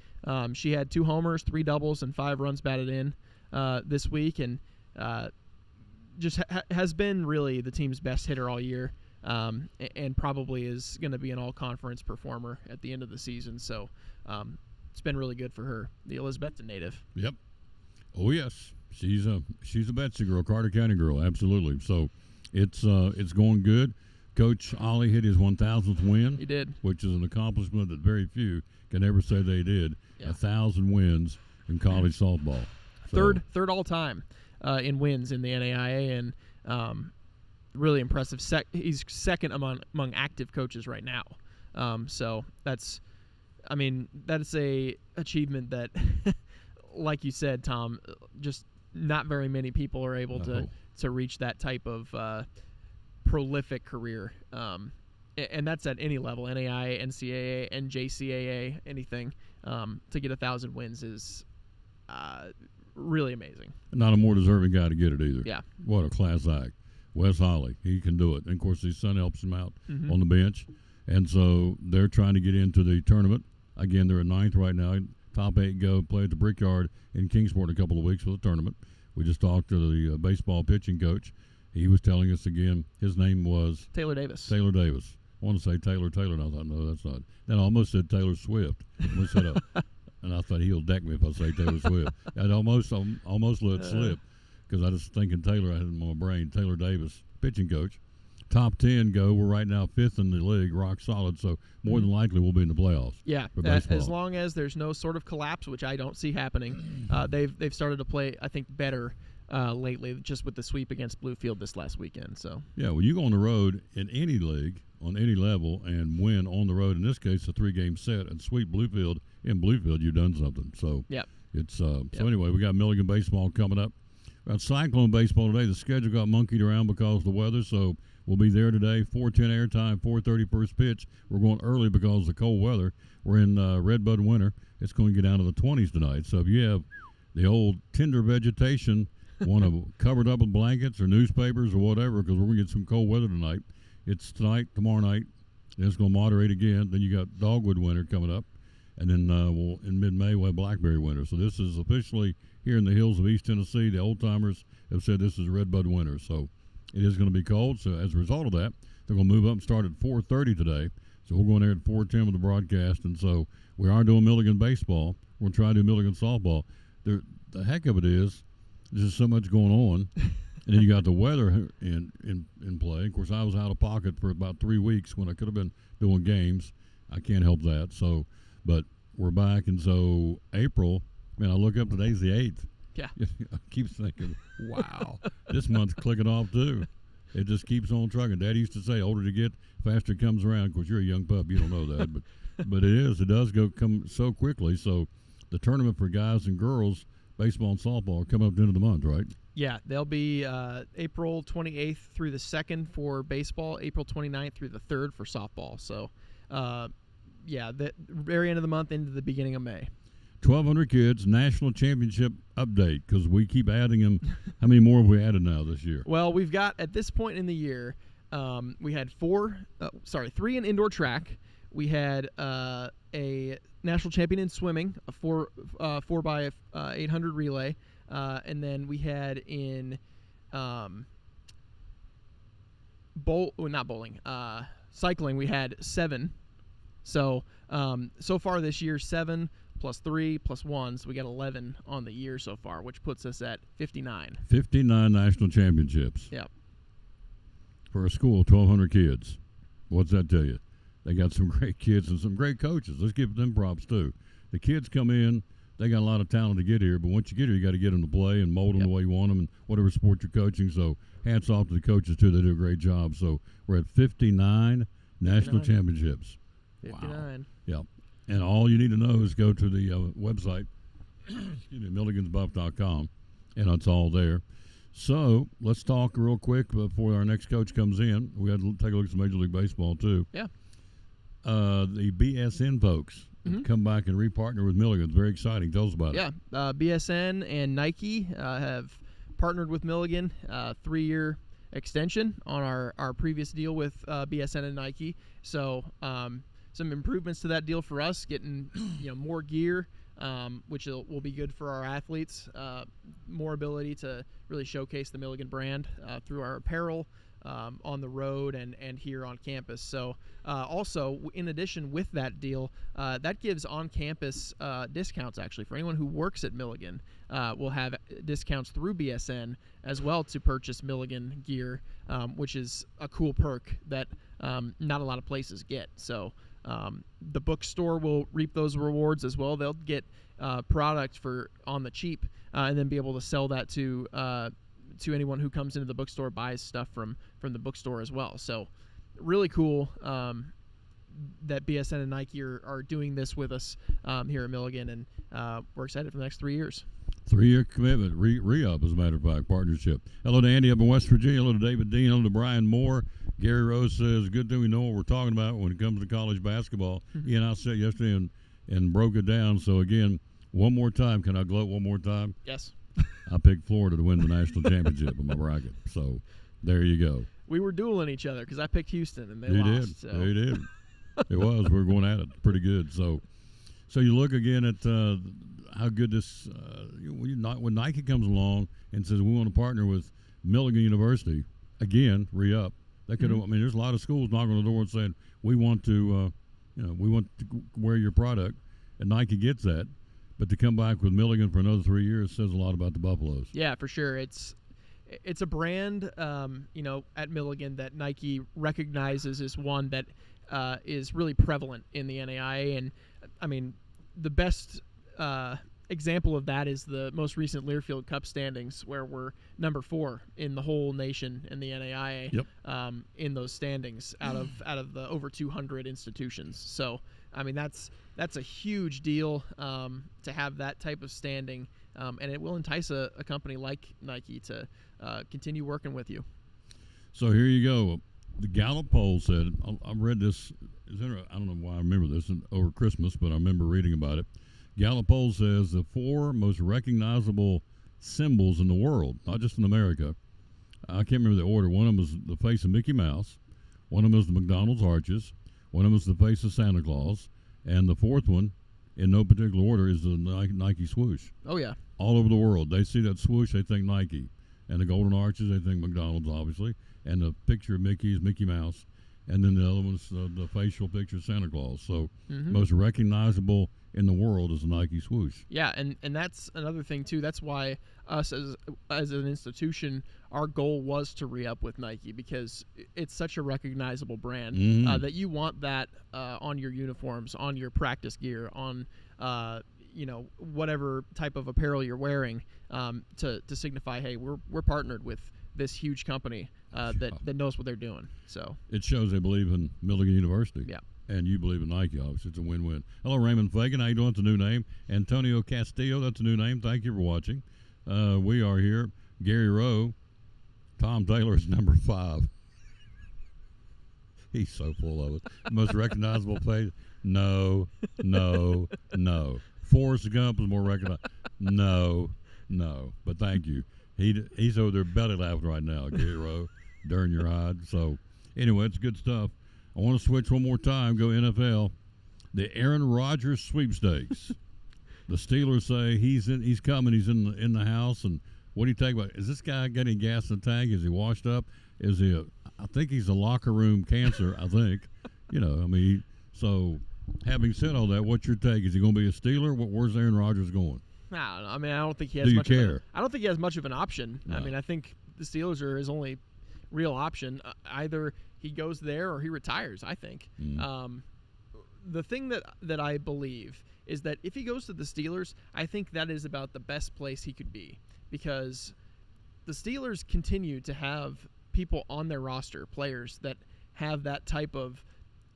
She had 2 homers, 3 doubles, and 5 runs batted in this week, and just has been really the team's best hitter all year, and probably is going to be an all-conference performer at the end of the season. So it's been really good for her, the Elizabethton native. Yep. Oh yes, she's a Betsy girl, Carter County girl, absolutely. So it's going good. Coach Ollie hit his 1,000th win. He did, which is an accomplishment that very few can ever say they did. Yeah. 1,000 wins in college softball. So, third all time in wins in the NAIA, and really impressive. He's second among active coaches right now. So that's a achievement that, like you said, Tom, just not very many people are able to reach that type of prolific career. And that's at any level, NAIA, NCAA, NJCAA, anything. To get 1,000 wins is really amazing. Not a more deserving guy to get it either. Yeah. What a class act. Wes Hawley, he can do it. And, of course, his son helps him out on the bench. And so they're trying to get into the tournament. Again, they're at 9th right now. Top 8 go play at the Brickyard in Kingsport in a couple of weeks for the tournament. We just talked to the baseball pitching coach. He was telling us again, his name was Taylor Davis. Taylor Davis. I want to say Taylor, and I thought, no, that's not. Then I almost said Taylor Swift. And I thought he'll deck me if I say Taylor Swift. I'd almost let it slip because I was thinking Taylor. I had him on my brain. Taylor Davis, pitching coach. Top 10 go. We're right now 5th in the league, rock solid. So more than likely we'll be in the playoffs. Yeah, for baseball. as long as there's no sort of collapse, which I don't see happening. They've started to play, I think, better lately, just with the sweep against Bluefield this last weekend. So yeah, when you go on the road in any league on any level and win on the road, in this case a 3-game set, and sweep Bluefield in Bluefield, you've done something. So yep. It's so anyway, we got Milligan baseball coming up. Got Cyclone baseball today. The schedule got monkeyed around because of the weather, so we'll be there today. 4:10 airtime, 4:30 first pitch. We're going early because of the cold weather. We're in Redbud winter. It's going to get down to the 20s tonight. So if you have the old tender vegetation, want to cover it up with blankets or newspapers or whatever, because we're going to get some cold weather tonight. It's tonight, tomorrow night. Then it's going to moderate again. Then you got dogwood winter coming up. And then in mid-May, we'll have blackberry winter. So this is officially here in the hills of East Tennessee. The old-timers have said this is Redbud winter. So it is going to be cold. So as a result of that, they're going to move up and start at 4:30 today. So we're going there at 4:10 with the broadcast. And so we are doing Milligan baseball. We're going to try to do Milligan softball. The heck of it is there's just so much going on. And then you got the weather in play. Of course, I was out of pocket for about 3 weeks when I could have been doing games. I can't help that. So, but we're back, and so April. Man, I look up. Today's the 8th. Yeah. I keep thinking, wow, this month's clicking off too. It just keeps on trucking. Dad used to say, older you get, faster it comes around. Of course, you're a young pup. You don't know that, but it is. It does come so quickly. So the tournament for guys and girls, baseball and softball, are coming up at the end of the month, right? Yeah, they'll be April 28th through the 2nd for baseball, April 29th through the 3rd for softball. So, the very end of the month into the beginning of May. 1,200 kids, national championship update, because we keep adding them. How many more have we added now this year? Well, we've got, at this point in the year, we had 3 in indoor track. We had a national champion in swimming, a 4 by 800 relay. And then we had in cycling, we had 7 So so far this year, 7 plus 3 plus 1, so we got 11 on the year so far, which puts us at 59. 59 national championships. Yep. For a school of 1,200 kids. What's that tell you? They got some great kids and some great coaches. Let's give them props, too. The kids come in, they got a lot of talent to get here, but once you get here, you got to get them to play and mold them the way you want them and whatever sport you're coaching. So hats off to the coaches, too. They do a great job. So we're at 59 national 59. championships. 59. Wow. Yep. And all you need to know is go to the website, excuse me, milligansbuff.com, and it's all there. So let's talk real quick before our next coach comes in. We got to take a look at some Major League Baseball, too. Yeah. The BSN folks come back and repartner with Milligan's. Very exciting. Tell us about it. Yeah. BSN and Nike have partnered with Milligan, 3-year extension on our previous deal with BSN and Nike. So some improvements to that deal for us, getting more gear, which will be good for our athletes. More ability to really showcase the Milligan brand through our apparel on the road and here on campus. So also, in addition with that deal, that gives on-campus discounts actually for anyone who works at Milligan. Will have discounts through BSN as well to purchase Milligan gear, which is a cool perk that not a lot of places get. So the bookstore will reap those rewards as well. They'll get product for on the cheap and then be able to sell that to anyone who comes into the bookstore, buys stuff from the bookstore as well. So really cool that BSN and Nike are doing this with us here at Milligan, and we're excited for the next 3 years. 3-year commitment, re-up, as a matter of fact, partnership. Hello to Andy up in West Virginia. Hello to David Dean. Hello to Brian Moore. Gary Rose says, good thing we know what we're talking about when it comes to college basketball. He and I sat yesterday and broke it down. So, again, one more time. Can I gloat one more time? Yes. I picked Florida to win the national championship in my bracket. So, there you go. We were dueling each other because I picked Houston and they You lost. did. So. You did. It was. We were going at it pretty good. So you look again at how good this when Nike comes along and says we want to partner with Milligan University, again, re-up. They could. I mean, there's a lot of schools knocking on the door and saying we want to, we want to wear your product, and Nike gets that. But to come back with Milligan for another 3 years says a lot about the Buffaloes. Yeah, for sure. It's a brand, at Milligan that Nike recognizes as one that is really prevalent in the NAIA. And, I mean, the best example of that is the most recent Learfield Cup standings, where we're number 4 in the whole nation in the NAIA. Yep. In those standings out of the over 200 institutions. So, I mean, that's a huge deal to have that type of standing, and it will entice a company like Nike to continue working with you. So here you go. The Gallup poll said, I read this, I don't know why I remember this over Christmas, but I remember reading about it. Gallup poll says the 4 most recognizable symbols in the world, not just in America. I can't remember the order. One of them is the face of Mickey Mouse. One of them is the McDonald's arches. One of them is the face of Santa Claus. And the 4th one, in no particular order, is the Nike swoosh. Oh, yeah. All over the world, they see that swoosh, they think Nike. And the golden arches, they think McDonald's, obviously. And the picture of Mickey is Mickey Mouse. And then the other one's the facial picture of Santa Claus. So most recognizable in the world is the Nike swoosh. Yeah, and that's another thing, too. That's why us as an institution, our goal was to re-up with Nike, because it's such a recognizable brand that you want that on your uniforms, on your practice gear, on whatever type of apparel you're wearing, to signify, hey, we're partnered with this huge company that knows what they're doing. So it shows they believe in Milligan University. Yeah. And you believe in Nike, obviously. It's a win-win. Hello, Raymond Fagan. How you doing? It's a new name. Antonio Castillo, that's a new name. Thank you for watching. We are here. Gary Rowe. Tom Taylor is number 5. He's so full of it. Most recognizable face? No. Forrest Gump is more recognizable. No. But thank you. He's over there belly laughing right now, Gary Rowe, during your hide. So, anyway, it's good stuff. I want to switch one more time, go NFL. The Aaron Rodgers sweepstakes. The Steelers say he's coming, he's in the house, and what do you think about it? Is this guy getting gas in the tank? Is he washed up? I think he's a locker room cancer, I think. So Having said all that, what's your take? Is he going to be a Steeler? Where's Aaron Rodgers going? I don't know. I mean, I don't think he has Do you much. Of care? I don't think he has much of an option. No. I mean, I think the Steelers are his only real option. Either he goes there or he retires. I think. The thing that I believe is that if he goes to the Steelers, I think that is about the best place he could be, because the Steelers continue to have people on their roster, players that have that type of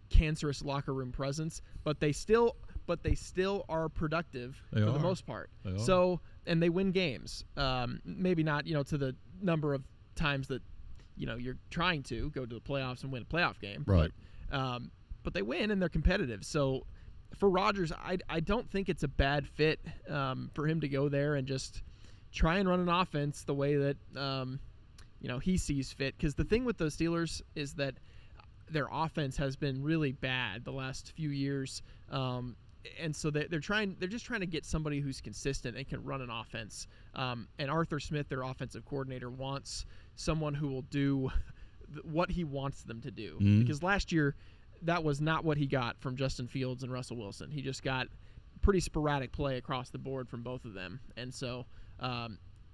cancerous locker room presence, but they still are productive They for are. the most part. They are. So, and they win games. Maybe not, to the number of times that, you're trying to go to the playoffs and win a playoff game. Right. But they win and they're competitive. So for Rodgers, I don't think it's a bad fit for him to go there and just try and run an offense the way that he sees fit. Because the thing with the Steelers is that their offense has been really bad the last few years, and so they're just trying to get somebody who's consistent and can run an offense. And Arthur Smith, their offensive coordinator, wants someone who will do what he wants them to do. Because last year, that was not what he got from Justin Fields and Russell Wilson. He just got pretty sporadic play across the board from both of them, and so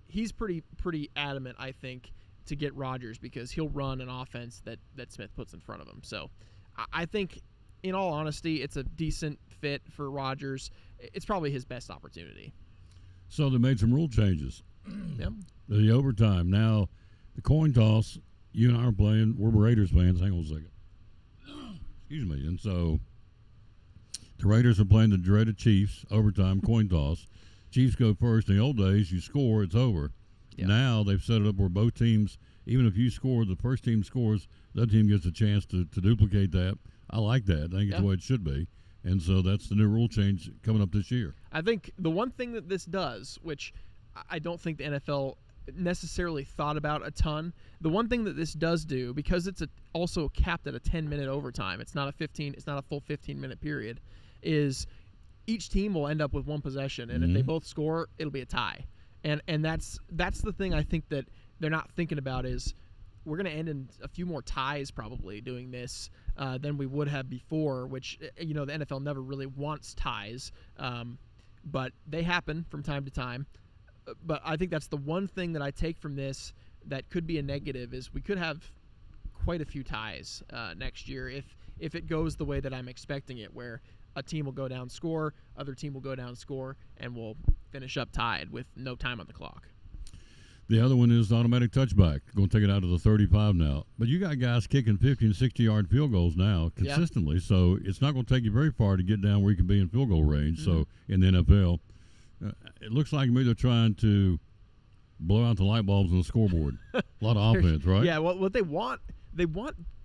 he's pretty adamant, I think, to get Rodgers, because he'll run an offense that Smith puts in front of him. So I think, in all honesty, it's a decent fit for Rodgers. It's probably his best opportunity. So they made some rule changes. Yep. The overtime. Now, the coin toss, you and I are playing. We're Raiders fans. Hang on a second. Excuse me. And so the Raiders are playing the dreaded Chiefs, overtime, coin toss. Chiefs go first. In the old days, you score, it's over. Yeah. Now they've set it up where both teams, even if you score, the first team scores, the other team gets a chance to duplicate that. I like that. I think it's the way it should be. And so that's the new rule change coming up this year. I think the one thing that this does, which I don't think the NFL necessarily thought about a ton, the one thing that this does do, because it's also capped at a 10-minute overtime, it's not a full 15-minute period, is each team will end up with one possession, and if they both score, it'll be a tie. And that's the thing I think that they're not thinking about, is we're going to end in a few more ties probably doing this than we would have before, which, the NFL never really wants ties, but they happen from time to time. But I think that's the one thing that I take from this that could be a negative, is we could have quite a few ties next year if it goes the way that I'm expecting it, where a team will go down, score, other team will go down, score, and we'll finish up tied with no time on the clock. The other one is the automatic touchback. Going to take it out to the 35 now. But you got guys kicking 50 and 60-yard field goals now consistently, so it's not going to take you very far to get down where you can be in field goal range. So in the NFL, it looks like maybe they're trying to blow out the light bulbs on the scoreboard. A lot of offense, right? Yeah, what they want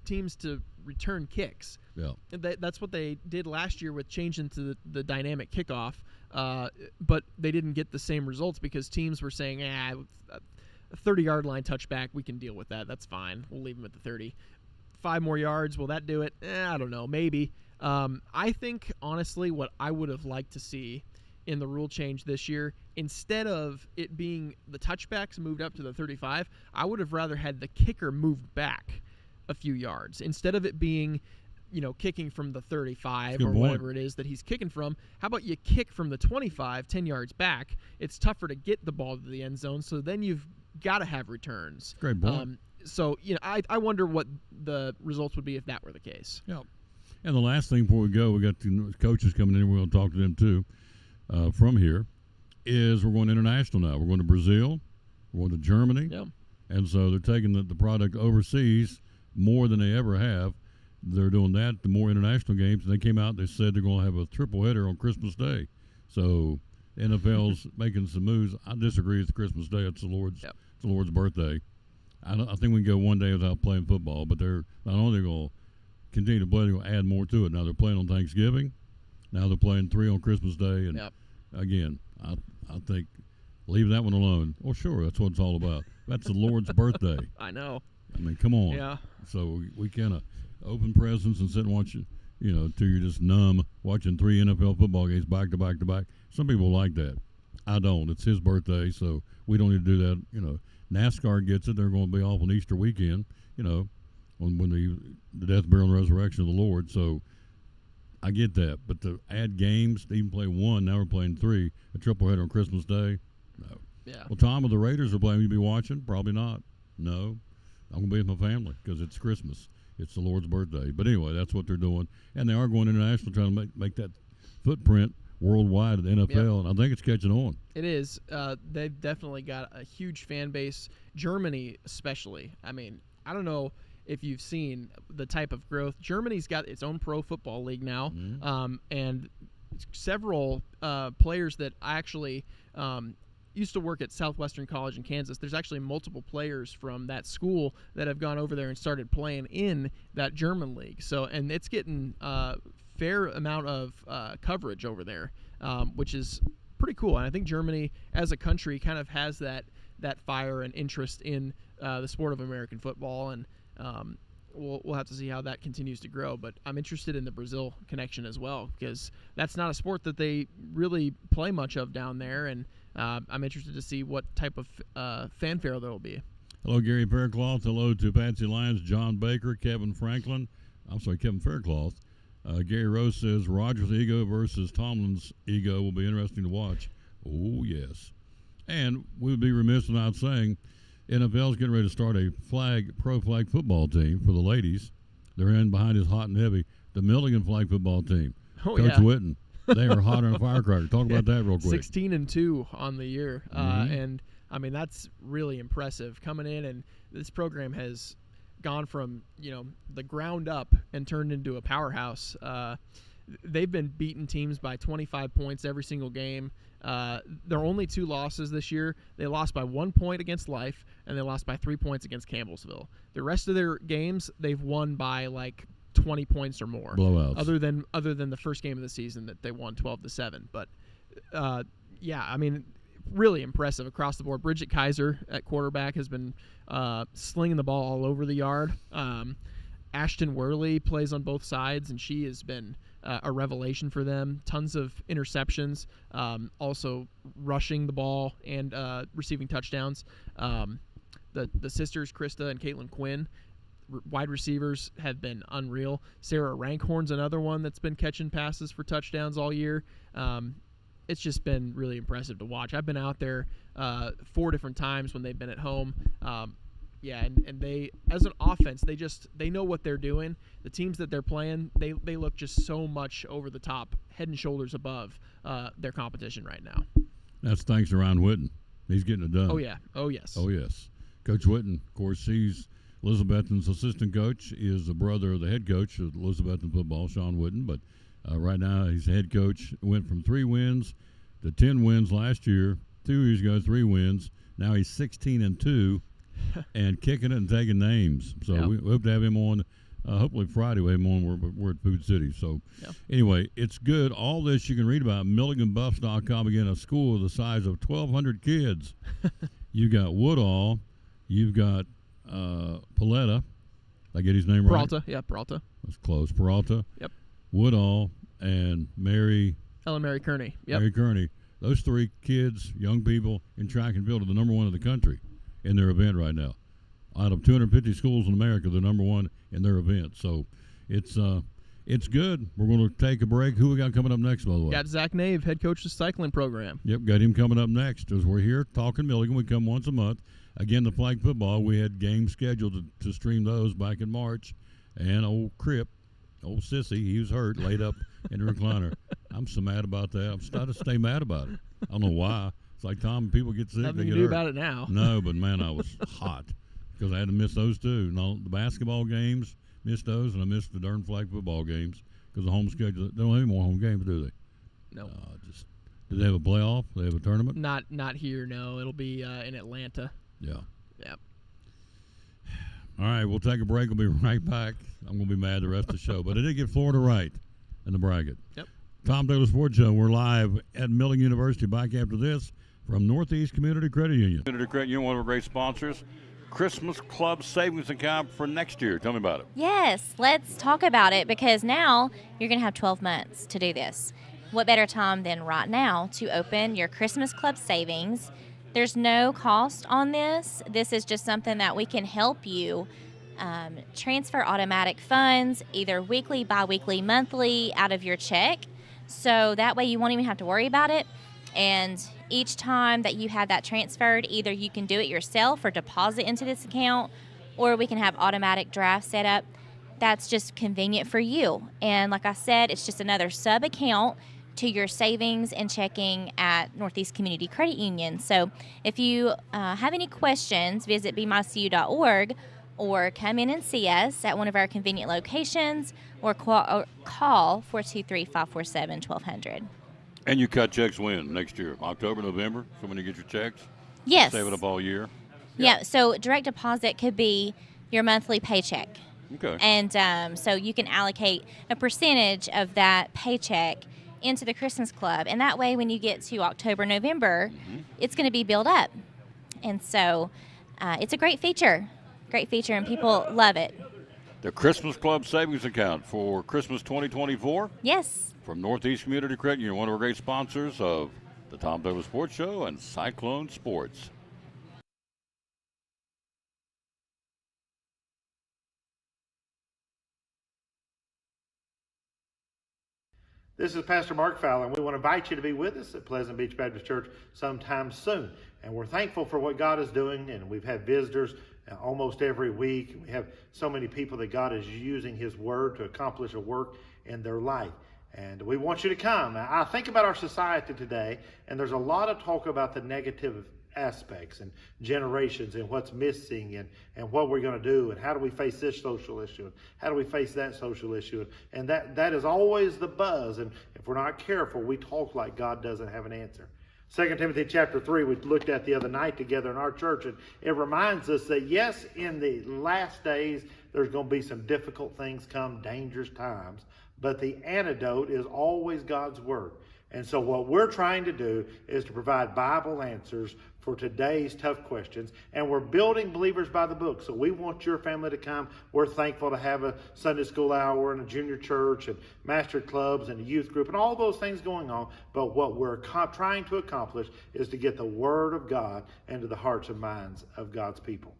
teams to return kicks. Yeah. That's what they did last year with changing to the dynamic kickoff, but they didn't get the same results because teams were saying, a 30-yard line touchback, we can deal with that. That's fine. We'll leave them at the 30. 5 more yards, will that do it? I don't know. Maybe. I think, honestly, what I would have liked to see in the rule change this year, instead of it being the touchbacks moved up to the 35, I would have rather had the kicker moved back a few yards. Instead of it being, kicking from the 35 or whatever it is that he's kicking from, how about you kick from the 25, 10 yards back? It's tougher to get the ball to the end zone, so then you've got to have returns. Great point. So, I wonder what the results would be if that were the case. Yeah. And the last thing before we go, we got the coaches coming in. We're going to talk to them too from here, is we're going international now. We're going to Brazil. We're going to Germany. Yeah. And so they're taking the product overseas more than they ever have. They're doing that, the more international games. And they came out, they said they're going to have a triple header on Christmas Day. So the NFL's making some moves. I disagree with Christmas Day. It's the Lord's birthday. I think we can go one day without playing football, but they're not only going to continue to play, they're going to add more to it. Now they're playing on Thanksgiving. Now they're playing 3 on Christmas Day. And again, I think leave that one alone. Well, sure, that's what it's all about. That's the Lord's birthday. I know. I mean, come on. Yeah. So we kind open presents and sit and watch, till you're just numb watching 3 NFL football games back to back to back. Some people like that. I don't. It's his birthday, so we don't need to do that. NASCAR gets it. They're going to be off on Easter weekend, when the death, burial, and resurrection of the Lord. So I get that, but to add games, to even play one, now we're playing 3, a triple header on Christmas Day. No. Yeah. Well, Tom, if the Raiders are playing, you be watching? Probably not. No, I'm gonna be with my family because it's Christmas. It's the Lord's birthday. But anyway, that's what they're doing, and they are going international, trying to make that footprint worldwide at the NFL, and I think it's catching on. It is. They've definitely got a huge fan base. Germany, especially. I mean, I don't know if you've seen the type of growth. Germany's got its own pro football league now, and several players that I actually used to work at Southwestern College in Kansas. There's actually multiple players from that school that have gone over there and started playing in that German league. So, and it's getting fair amount of coverage over there, which is pretty cool. And I think Germany as a country kind of has that fire and interest in the sport of American football, and we'll have to see how that continues to grow. But I'm interested in the Brazil connection as well, because that's not a sport that they really play much of down there, and I'm interested to see what type of fanfare there will be. Hello, Gary Faircloth. Hello to Patsy Lyons, John Baker, Kevin Faircloth. Gary Rose says Rodgers' ego versus Tomlin's ego will be interesting to watch. Oh, yes. And we would be remiss in not saying NFL's getting ready to start a pro flag football team for the ladies. They're in behind his hot and heavy, the Milligan flag football team. Oh, Coach yeah. Witten. They are hotter than a firecracker. Talk about that real quick. 16-2 on the year, and I mean that's really impressive coming in. And this program has gone from the ground up and turned into a powerhouse. They've been beating teams by 25 points every single game. Their only 2 losses this year, they lost by 1 point against Life, and they lost by 3 points against Campbellsville. The rest of their games, they've won by like 20 points or more. Blowouts. Other than the first game of the season that they won 12-7. But yeah, I mean, really impressive across the board. Bridget Kaiser at quarterback has been slinging the ball all over the yard. Ashton Worley plays on both sides, and she has been a revelation for them. Tons of interceptions, also rushing the ball and receiving touchdowns. The sisters, Krista and Caitlin Quinn, wide receivers have been unreal. Sarah Rankhorn's another one that's been catching passes for touchdowns all year. It's just been really impressive to watch. I've been out there 4 different times when they've been at home. And they, as an offense, they know what they're doing. The teams that they're playing, they look just so much over the top, head and shoulders above their competition right now. That's thanks to Ryan Witten. He's getting it done. Oh, yeah. Oh, yes. Oh, yes. Coach Witten, of course, he's Elizabethton's assistant coach, is the brother of the head coach of Elizabethton football, Sean Witten. But right now he's the head coach. Went from 3 wins to 10 wins last year. 2 years ago, 3 wins. Now he's 16-2 and kicking it and taking names. So we hope to have him on. Hopefully Friday we'll have him on. We're at Food City. So anyway, it's good. All this you can read about MilliganBuffs.com. Again, a school the size of 1,200 kids. You got Woodall. You've got Paletta. Did I get his name right? Peralta. Yeah, Peralta. That's close. Peralta. Yep. Woodall and Ellen Mary Kearney. Yep. Mary Kearney. Those 3 kids, young people in track and field, are the number 1 in the country in their event right now. Out of 250 schools in America, they're number 1 in their event. So it's good. We're going to take a break. Who we got coming up next, by the way? Got Zach Nave, head coach of the cycling program. Yep, got him coming up next. As we're here talking Milligan, we come once a month. Again, the flag football, we had games scheduled to stream those back in March. And old Crip, old Sissy, he was hurt, laid up in the recliner. I'm so mad about that. I'm starting to stay mad about it. I don't know why. It's like, Tom, people get sick. Nothing they you get do hurt. about it now. No, but, man, I was hot because I had to miss those 2. No, the basketball games, missed those, and I missed the darn flag football games because the home schedule. They don't have any more home games, do they? No. Do they have a playoff? Do they have a tournament? Not here, no. It'll be in Atlanta. Yeah. Yep. All right, we'll take a break. We'll be right back. I'm going to be mad the rest of the show. But I did get Florida right in the bracket. Yep. Tom Taylor Sports Show. We're live at Milligan University. Back after this from Northeast Community Credit Union. Community Credit Union, one of our great sponsors. Christmas Club Savings Account for next year. Tell me about it. Yes, let's talk about it because now you're going to have 12 months to do this. What better time than right now to open your Christmas Club savings? There's no cost on this. This is just something that we can help you transfer automatic funds, either weekly, bi-weekly, monthly, out of your check. So that way you won't even have to worry about it. And each time that you have that transferred, either you can do it yourself or deposit into this account, or we can have automatic draft set up. That's just convenient for you. And like I said, it's just another sub account to your savings and checking at Northeast Community Credit Union. So if you have any questions, visit bmycu.org or come in and see us at one of our convenient locations, or call 423-547-1200. And you cut checks when? Next year? October, November? So when you get your checks? Yes. Save it up all year? Yeah, so direct deposit could be your monthly paycheck. Okay. And so you can allocate a percentage of that paycheck into the Christmas Club. And that way, when you get to October, November, it's going to be built up. And so it's a great feature, and people love it. The Christmas Club Savings Account for Christmas 2024? Yes. From Northeast Community Credit Union, one of our great sponsors of the Tom Douglas Sports Show and Cyclone Sports. This is Pastor Mark Fowler, and we want to invite you to be with us at Pleasant Beach Baptist Church sometime soon. And we're thankful for what God is doing, and we've had visitors almost every week. We have so many people that God is using His Word to accomplish a work in their life. And we want you to come. I think about our society today, and there's a lot of talk about the negative aspects and generations and what's missing and what we're going to do and how do we face this social issue and how do we face that social issue. And that is always the buzz. And if we're not careful, we talk like God doesn't have an answer. 2 Timothy chapter 3 we looked at the other night together in our church, and it reminds us that yes, in the last days there's going to be some difficult things come, dangerous times, but the antidote is always God's Word. And so what we're trying to do is to provide Bible answers for today's tough questions. And we're building Believers by the Book. So we want your family to come. We're thankful to have a Sunday school hour and a junior church and master clubs and a youth group and all those things going on. But what we're trying to accomplish is to get the Word of God into the hearts and minds of God's people.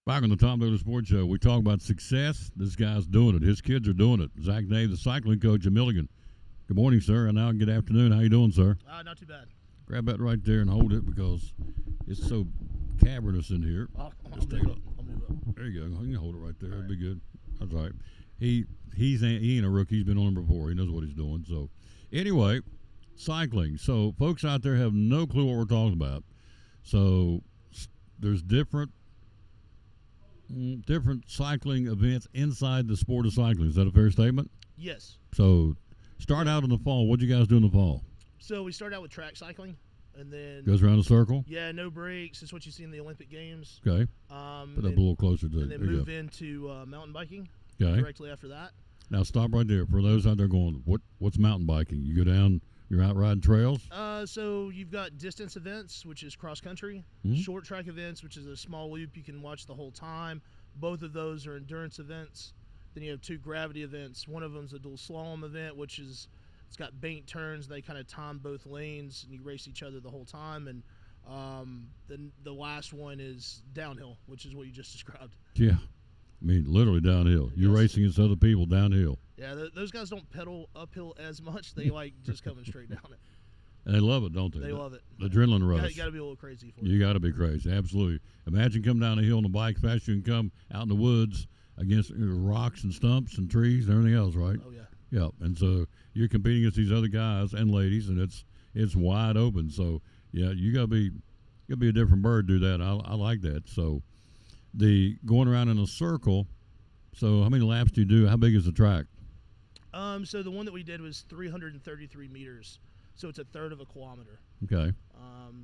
Back on the Tom Douglas Sports Show, we talk about success. This guy's doing it. His kids are doing it. Zach Nave, the cycling coach at Milligan. Good morning, sir, and now good afternoon. How you doing, sir? Not too bad. Grab that right there and hold it because it's so cavernous in here. I'll Just move take up. I'll move up. There you go. You can hold it right there. All That'd be good. That's all right. He ain't a rookie. He's been on him before. He knows what he's doing. So, anyway, cycling. So, folks out there have no clue what we're talking about. So, there's different cycling events inside the sport of cycling. Is that a fair statement? Yes. So, start out in the fall. What do you guys do in the fall? So we start out with track cycling, and then Goes around a circle? yeah, no breaks. It's what you see in the Olympic Games. Okay. Put that a little closer to it. And then There you move go. into mountain biking Okay. directly after that. Now, stop right there. For those out there going, what's mountain biking? You go down, you're out riding trails? So you've got distance events, which is cross country, short track events, which is a small loop you can watch the whole time. Both of those are endurance events. Then you have two gravity events. One of them is a dual slalom event, which is it's got banked turns. They kind of time both lanes, and you race each other the whole time. And then the last one is downhill, which is what you just described. Yeah. I mean, literally downhill. You're Yes. racing against other people downhill. Yeah, those guys don't pedal uphill as much. They like just coming straight down it. And they love it, don't they? They love it. The adrenaline rush. You got to be a little crazy for it. You got to be crazy. Absolutely. Imagine coming down a hill on a bike fast you can come out in the woods against rocks and stumps and trees and everything else, right? Oh, yeah. Yeah. And so you're competing against these other guys and ladies, and it's wide open. So, yeah, you got to be a different bird to do that. I like that. So, the going around in a circle, so how many laps do you do? How big is the track? So the one that we did was 333 meters. So it's a third of a kilometer. Okay.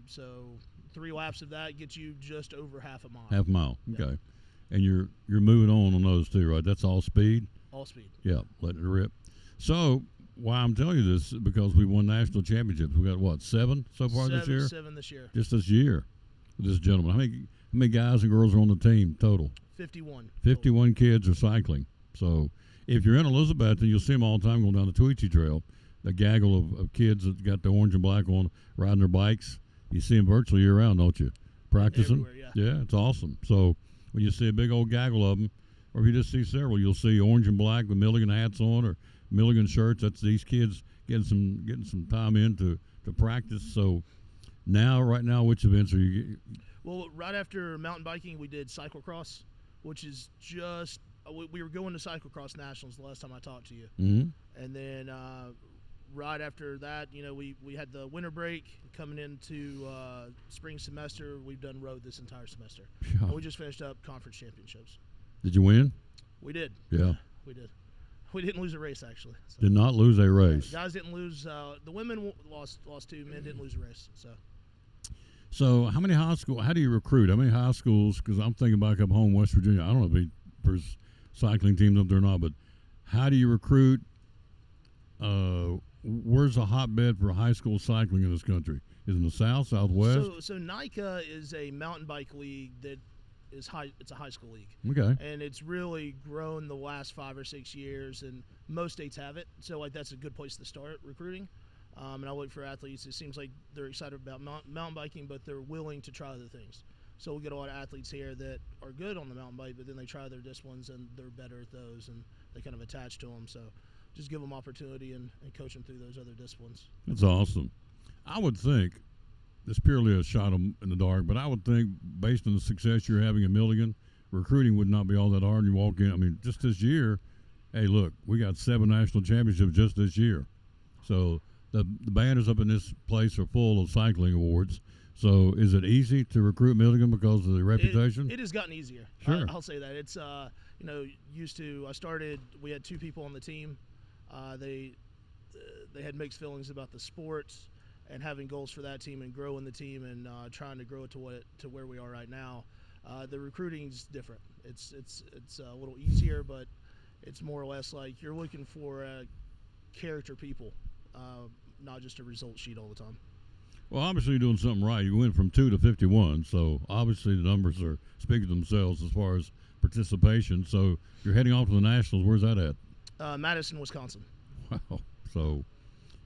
So 3 laps of that gets you just over half a mile. Half a mile. Yeah. Okay. And you're moving on those two, right? That's all speed? All speed. Yeah, letting it rip. So, why I'm telling you this is because we won national championships. We got, what, 7 so far this year? 7 this year. Just this year with this gentleman. How many guys and girls are on the team total? 51. 51 kids are cycling. So, if you're in Elizabeth, then you'll see them all the time going down the Tweetsie Trail. a gaggle of kids that got the orange and black on riding their bikes. You see them virtually year round, don't you? Practicing. Everywhere, Yeah, it's awesome. So when you see a big old gaggle of them, or if you just see several, you'll see orange and black with Milligan hats on or Milligan shirts. That's these kids getting some time in to practice. So right now, which events are you? Well, right after mountain biking, we did cyclocross, which is just we were going to cyclocross nationals the last time I talked to you, and then right after that, we had the winter break coming into spring semester. We've done road this entire semester, and we just finished up conference championships. Did you win? We did. Yeah, we did. We didn't lose a race, actually. So. Did not lose a race. Guys didn't lose. The women lost 2. Men didn't lose a race. So how many how do you recruit? How many high schools? Because I'm thinking back up home, West Virginia. I don't know if there's cycling teams up there or not, but how do you recruit? Where's a hotbed for high school cycling in this country? Is it in the South, Southwest? So NICA is a mountain bike league that is high. It's a high school league. Okay. And it's really grown the last 5 or 6 years, and most states have it. So that's a good place to start recruiting. And I look for athletes. It seems like they're excited about mountain biking, but they're willing to try other things. So we get a lot of athletes here that are good on the mountain bike, but then they try other disciplines and they're better at those, and they kind of attach to them. So just give them opportunity and coach them through those other disciplines. That's awesome. I would think, it's purely a shot in the dark, but I would think based on the success you're having in Milligan, recruiting would not be all that hard. You walk in, I mean, just this year, hey, look, we got 7 national championships just this year. So the banners up in this place are full of cycling awards. So is it easy to recruit Milligan because of the reputation? It has gotten easier. Sure. I'll say that. It's, we had 2 people on the team. They had mixed feelings about the sports and having goals for that team and growing the team and trying to grow it to where we are right now. The recruiting's different. It's a little easier, but it's more or less like you're looking for character people, not just a result sheet all the time. Well, obviously you're doing something right. You went from 2 to 51, so obviously the numbers are speaking for themselves as far as participation. So you're heading off to the Nationals. Where's that at? Madison, Wisconsin. Wow. So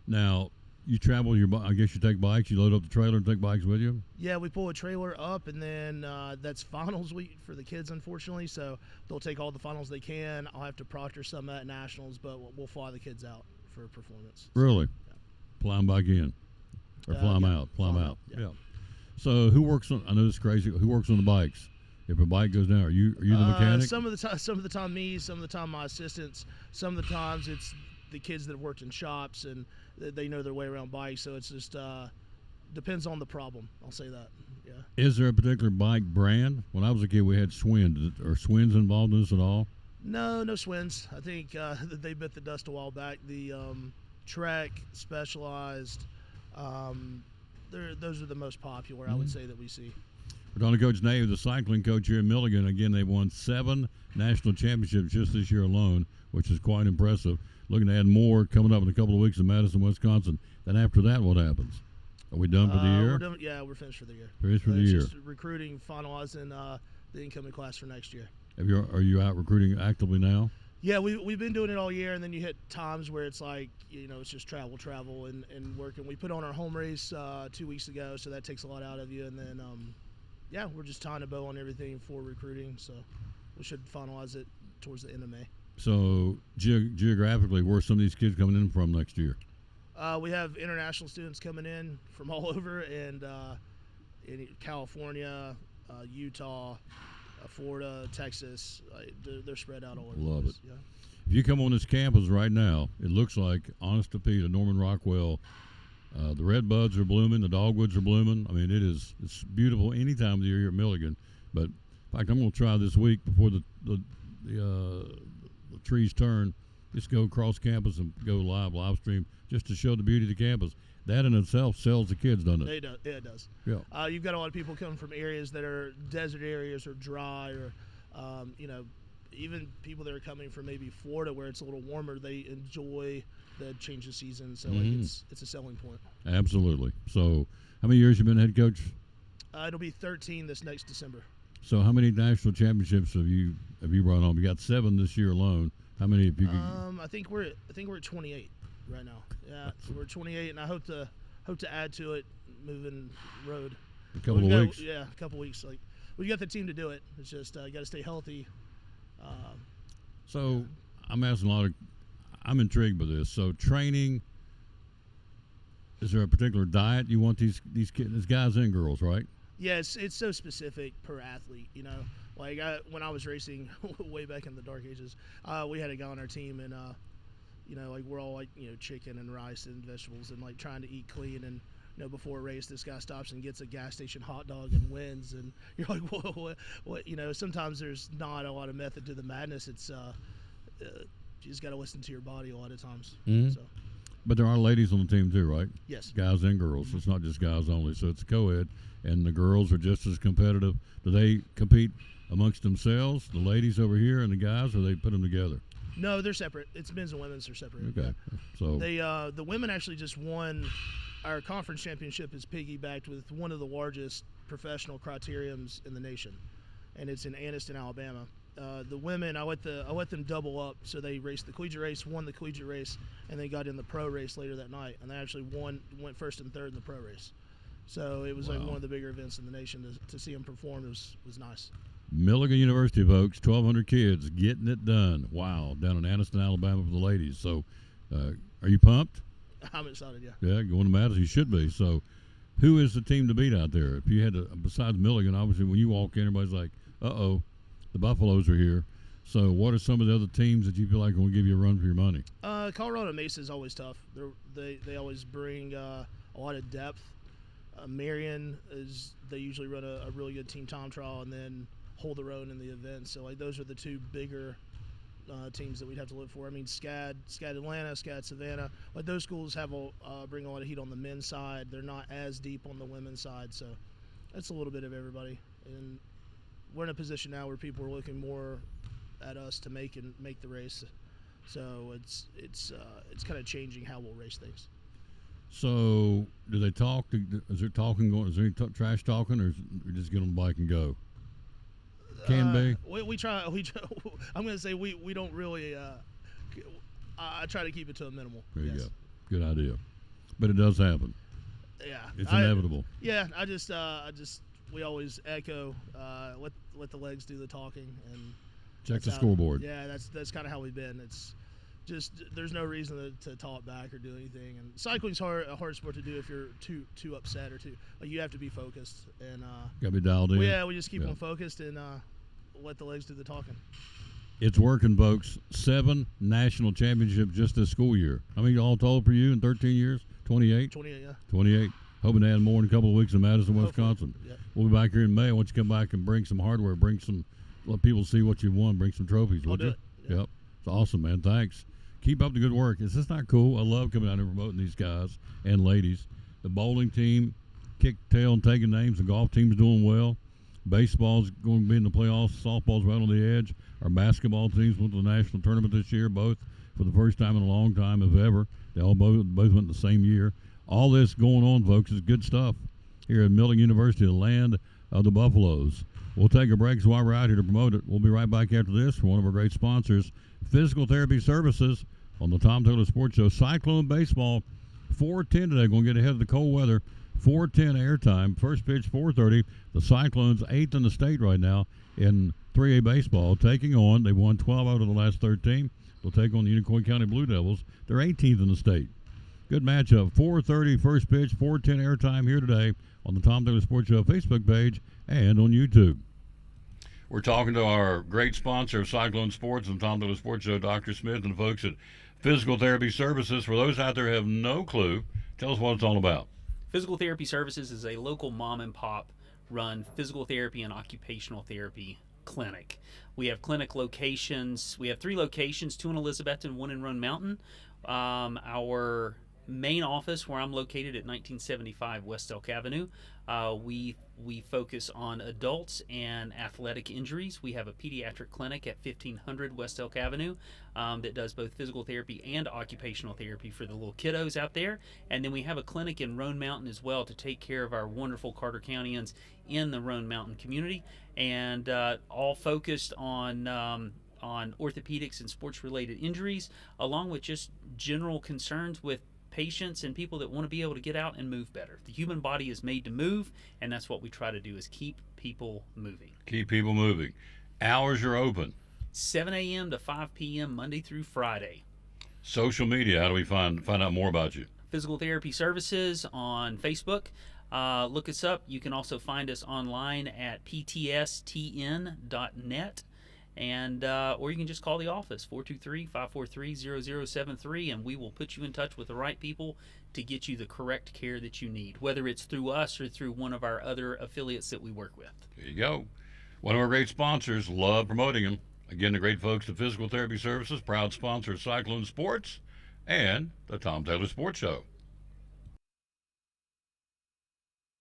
now you travel I guess you take bikes, you load up the trailer and take bikes with you? Yeah, we pull a trailer up, and then that's finals week for the kids, unfortunately. So they'll take all the finals they can. I'll have to proctor some at Nationals, but we'll fly the kids out for performance. Really? Yeah. Fly them back in? Or fly them out? Fly them out. Yeah. So who works on, I know this is crazy, who works on the bikes? If a bike goes down, are you the mechanic? Some of the time me, some of the time my assistants. Some of the times it's the kids that have worked in shops and they know their way around bikes. So it's just depends on the problem. I'll say that. Yeah. Is there a particular bike brand? When I was a kid, we had Swins. Are Swins involved in this at all? No Swins. I think they bit the dust a while back. The Trek, Specialized, those are the most popular, I would say, that we see. We're talking to Coach Nave, the cycling coach here in Milligan. Again, they've won 7 national championships just this year alone, which is quite impressive. Looking to add more coming up in a couple of weeks in Madison, Wisconsin. Then after that, what happens? Are we done for the year? We're finished for the year. Finished for the year. Just recruiting, finalizing the incoming class for next year. Are you out recruiting actively now? Yeah, we've been doing it all year, and then you hit times where it's like, it's just travel, and work. And we put on our home race 2 weeks ago, so that takes a lot out of you. And then, we're just tying a bow on everything for recruiting, so we should finalize it towards the end of May. So geographically, where are some of these kids coming in from next year? We have international students coming in from all over, and in California, Utah, Florida, Texas. They're spread out all over. Love it. Yeah. If you come on this campus right now, it looks like, honest to Pete, Norman Rockwell, the red buds are blooming, the dogwoods are blooming. I mean, it's beautiful any time of the year here at Milligan. But in fact, I'm going to try this week before the trees turn, just go across campus and go live stream, just to show the beauty of the campus. That in itself sells the kids, doesn't it? Yeah, it does. Yeah. You've got a lot of people coming from areas that are desert areas or dry, or even people that are coming from maybe Florida where it's a little warmer. They enjoy the change of season, so it's a selling point. Absolutely. So, how many years you been head coach? It'll be 13 this next December. So, how many national championships have you brought home? You got 7 this year alone. How many have you? I think we're at 28. right now. Yeah, we're 28, and I hope to add to it moving road. A couple We've of got- weeks. Yeah, a couple weeks. Like we got the team to do it. It's just you got to stay healthy. So I'm asking a lot of. I'm intrigued by this. So training. Is there a particular diet you want these kids, these guys and girls, right? Yeah, it's so specific per athlete. You know, like when I was racing way back in the dark ages, we had a guy on our team, and you know, like we're all like chicken and rice and vegetables and like trying to eat clean and. Before a race, this guy stops and gets a gas station hot dog and wins, and you're like, "Whoa, what?" Sometimes there's not a lot of method to the madness. It's you just got to listen to your body a lot of times. Mhm. So, But there are ladies on the team too, right? yes, Guys and girls. It's not just guys only. So it's co-ed, and the girls are just as competitive. Do they compete amongst themselves, the ladies over here and the guys, or they put them together? no, they're separate. It's men's and women's are separate. Okay. So They the women actually just won our conference championship. Is piggybacked with one of the largest professional criteriums in the nation, and it's in Anniston, Alabama. The women, I let them double up, so they raced the collegiate race, won the collegiate race, and they got in the pro race later that night, and they actually went first and third in the pro race. So it was like Wow. one of the bigger events in the nation. To see them perform was nice. Milligan University, folks, 1,200 kids getting it done. Wow, down in Anniston, Alabama for the ladies. So are you pumped? I'm excited. Yeah. Yeah, going to Madison, you should be. So who is the team to beat out there? If you had to, besides Milligan, obviously when you walk in, everybody's like, uh-oh, the Buffaloes are here. So what are some of the other teams that you feel like will give you a run for your money? Colorado Mesa is always tough. They always bring a lot of depth. Marion they usually run a really good team time trial and then hold their own in the event. So like those are the two bigger teams that we'd have to look for. I mean, SCAD Atlanta, SCAD Savannah, like those schools have bring a lot of heat on the men's side. They're not as deep on the women's side, so it's a little bit of everybody. And we're in a position now where people are looking more at us to make the race. So it's kind of changing how we'll race things. So do they talk? Is there talking going? Is there any trash talking, or is we just get on the bike and go? Can be. We try. I'm going to say we don't really. I try to keep it to a minimal. There you yes. go. Good idea. But it does happen. Yeah. It's inevitable. Yeah. I just we always echo. Let the legs do the talking and Check that's the how- scoreboard. Yeah. That's kind of how we've been. It's just there's no reason to talk back or do anything. And cycling's a hard sport to do if you're too upset or too like you have to be focused and. Got to be dialed in. We just keep Yeah. them focused and let the legs do the talking. It's working, folks. 7 national championships just this school year. How many all told for you in 13 years? 28? 28, yeah. 28. Hoping to add more in a couple of weeks in Madison, Hopefully. Wisconsin. Yeah. We'll be back here in May. I want you to come back and bring some hardware. Let people see what you won. Bring some trophies, I'll would do you? it. Yeah. Yep. It's awesome, man. Thanks. Keep up the good work. Is this not cool? I love coming out here and promoting these guys and ladies. The bowling team kicked tail and taking names. The golf team's doing well. Baseball's going to be in the playoffs. Softball's right on the edge. Our basketball teams went to the national tournament this year, both for the first time in a long time, if ever. They all both went the same year. All this going on, folks, is good stuff here at Milligan University, the land of the Buffaloes. We'll take a break, so while we're out here to promote it, we'll be right back after this for one of our great sponsors, Physical Therapy Services, on the Tom Taylor Sports Show. Cyclone Baseball, 4:10 today. Going to get ahead of the cold weather. 4:10 airtime. First pitch 4:30. The Cyclones 8th in the state right now in 3A baseball, taking on. They've won 12 out of the last 13. They'll take on the Unicoi County Blue Devils. They're 18th in the state. Good matchup. 4:30 first pitch. 4:10 airtime here today on the Tom Taylor Sports Show Facebook page and on YouTube. We're talking to our great sponsor of Cyclone Sports and Tom Taylor Sports Show, Dr. Smith, and folks at Physical Therapy Services. For those out there who have no clue, tell us what it's all about. Physical Therapy Services is a local mom and pop run physical therapy and occupational therapy clinic. We have clinic locations. We have 3 locations, 2 in Elizabethton, 1 in Roan Mountain. Our main office, where I'm located at 1975 West Elk Avenue, we focus on adults and athletic injuries. We have a pediatric clinic at 1500 West Elk Avenue that does both physical therapy and occupational therapy for the little kiddos out there. And then we have a clinic in Roan Mountain as well to take care of our wonderful Carter Countyans in the Roan Mountain community, and all focused on on orthopedics and sports-related injuries, along with just general concerns with patients and people that want to be able to get out and move better. The human body is made to move, and that's what we try to do, is keep people moving. Keep people moving. Hours are open. 7 a.m. to 5 p.m. Monday through Friday. Social media, how do we find out more about you? Physical Therapy Services on Facebook. Look us up. You can also find us online at ptstn.net. And or you can just call the office, 423-543-0073, and we will put you in touch with the right people to get you the correct care that you need, whether it's through us or through one of our other affiliates that we work with. There you go. One of our great sponsors, love promoting them. Again, the great folks at Physical Therapy Services, proud sponsor of Cyclone Sports and the Tom Taylor Sports Show.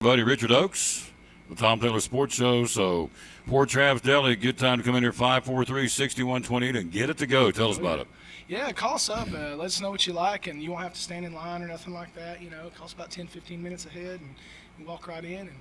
Buddy Richard Oakes, the Tom Taylor Sports Show. So, Port Travis Deli, good time to come in here, 543-6128, and get it to go. Tell us about it. Yeah, call us up. Let us know what you like, and you won't have to stand in line or nothing like that. You know, it costs about 10, 15 minutes ahead, and you walk right in, and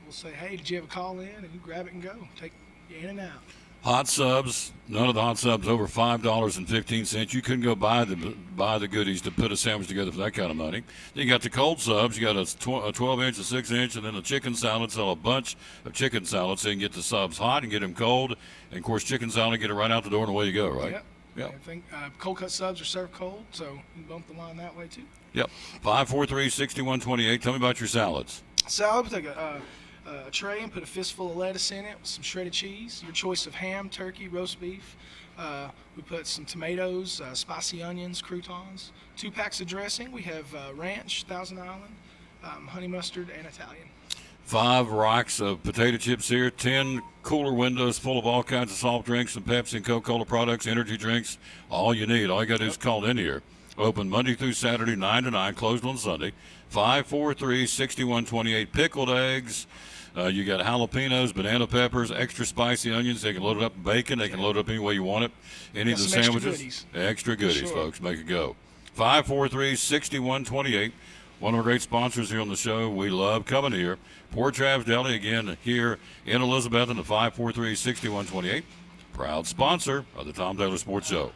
we'll say, hey, did you have a call in? And you grab it and go. Take you in and out. Hot subs, none of the hot subs over $5.15. You couldn't go buy the goodies to put a sandwich together for that kind of money. Then you got the cold subs. You got a 12-inch, a 6-inch, and then a chicken salad. Sell a bunch of chicken salads so you can get the subs hot and get them cold. And, of course, chicken salad, get it right out the door and away you go, right? Yep. I think cold cut subs are served cold, so you can bump the line that way too. Yep. 543-6128. Tell me about your salads. Salad, we take a tray and put a fistful of lettuce in it with some shredded cheese, your choice of ham, turkey, roast beef. We put some tomatoes, spicy onions, croutons, 2 packs of dressing. We have ranch, Thousand Island, honey mustard, and Italian. 5 racks of potato chips here, 10 cooler windows full of all kinds of soft drinks and Pepsi and Coca-Cola products, energy drinks, all you need. All you got to do is call in here. Open Monday through Saturday, 9 to 9, closed on Sunday. 543-6128. Pickled eggs. You got jalapenos, banana peppers, extra spicy onions. They can load it up with bacon. They can load it up any way you want it. Any of the sandwiches. Extra goodies, folks. Make it go. 543-6128. One of our great sponsors here on the show. We love coming here. Port Travis Deli, again, here in Elizabeth, in the 543-6128. Proud sponsor of the Tom Taylor Sports Show.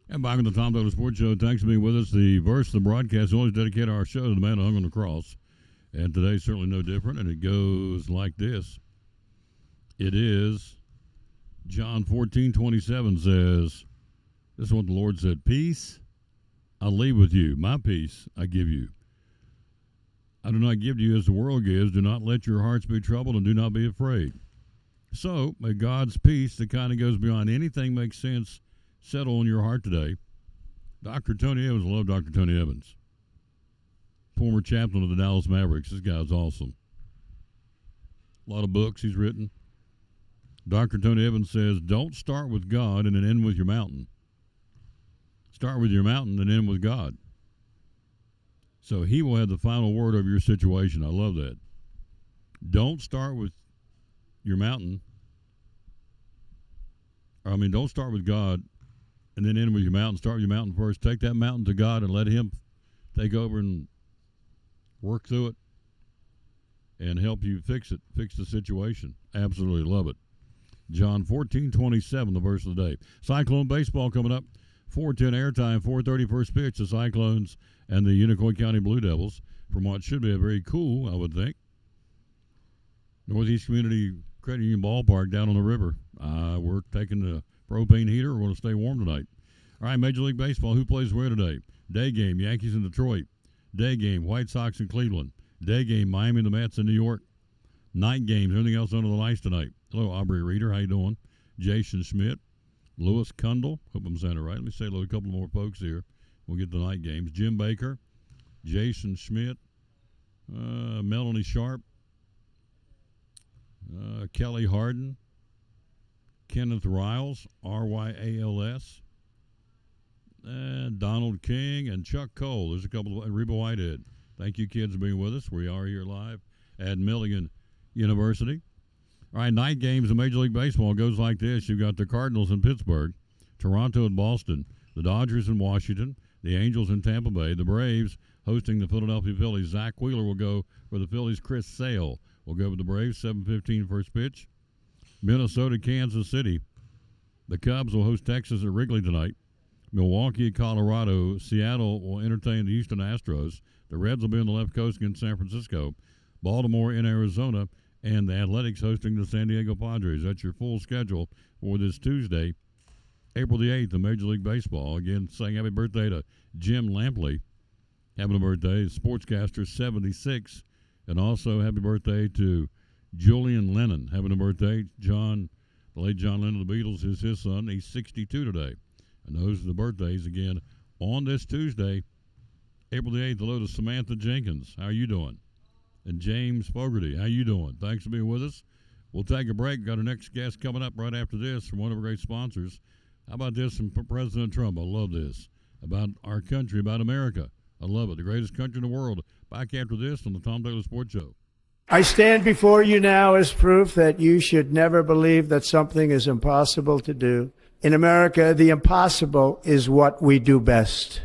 And back on the Tom Taylor Sports Show. Thanks for being with us. The verse of the broadcast always dedicate our show to the man who hung on the cross. And today's certainly no different. And it goes like this. It is John 14:27 says, this is what the Lord said, peace I leave with you. My peace I give you. I do not give to you as the world gives. Do not let your hearts be troubled and do not be afraid. So may God's peace that kind of goes beyond anything makes sense settle in your heart today. Dr. Tony Evans, I love Dr. Tony Evans. Former chaplain of the Dallas Mavericks. This guy's awesome. A lot of books he's written. Dr. Tony Evans says, don't start with God and then end with your mountain. Start with your mountain and end with God. So he will have the final word over your situation. I love that. Don't start with your mountain. Don't start with God and then end with your mountain. Start with your mountain first. Take that mountain to God and let him take over and work through it and help you fix it, fix the situation. Absolutely love it. John 14:27, the verse of the day. Cyclone baseball coming up. 4:10 airtime, 4:30 first pitch. The Cyclones and the Unicoi County Blue Devils from what should be a very cool, I would think, Northeast Community Credit Union Ballpark down on the river. We're taking the propane heater. We're going to stay warm tonight. All right, Major League Baseball. Who plays where today? Day game, Yankees in Detroit. Day game, White Sox in Cleveland. Day game, Miami and the Mets in New York. Night games, anything else under the lights tonight? Hello, Aubrey Reeder. How you doing? Jason Schmidt. Lewis Kundle. Hope I'm saying it right. Let me say a couple more folks here. We'll get the night games. Jim Baker. Jason Schmidt. Melanie Sharp. Kelly Harden. Kenneth Riles. Ryals. and Donald King and Chuck Cole. There's a couple of Reba Whitehead. Thank you, kids, for being with us. We are here live at Milligan University. All right, night games in Major League Baseball goes like this. You've got the Cardinals in Pittsburgh, Toronto and Boston, the Dodgers in Washington, the Angels in Tampa Bay, the Braves hosting the Philadelphia Phillies. Zach Wheeler will go for the Phillies. Chris Sale will go with the Braves. 7:15 first pitch. Minnesota, Kansas City. The Cubs will host Texas at Wrigley tonight. Milwaukee, Colorado. Seattle will entertain the Houston Astros. The Reds will be on the left coast against San Francisco. Baltimore in Arizona. And the Athletics hosting the San Diego Padres. That's your full schedule for this Tuesday, April the 8th in Major League Baseball. Again, saying happy birthday to Jim Lampley. Having a birthday, sportscaster 76. And also happy birthday to Julian Lennon. Having a birthday, the late John Lennon of the Beatles is his son. He's 62 today. And those are the birthdays again on this Tuesday, April the 8th. Hello to Samantha Jenkins. How are you doing? And James Fogarty, how you doing? Thanks for being with us. We'll take a break. Got our next guest coming up right after this from one of our great sponsors. How about this from President Trump? I love this. About our country, about America. I love it. The greatest country in the world. Back after this on the Tom Taylor Sports Show. I stand before you now as proof that you should never believe that something is impossible to do. In America, the impossible is what we do best.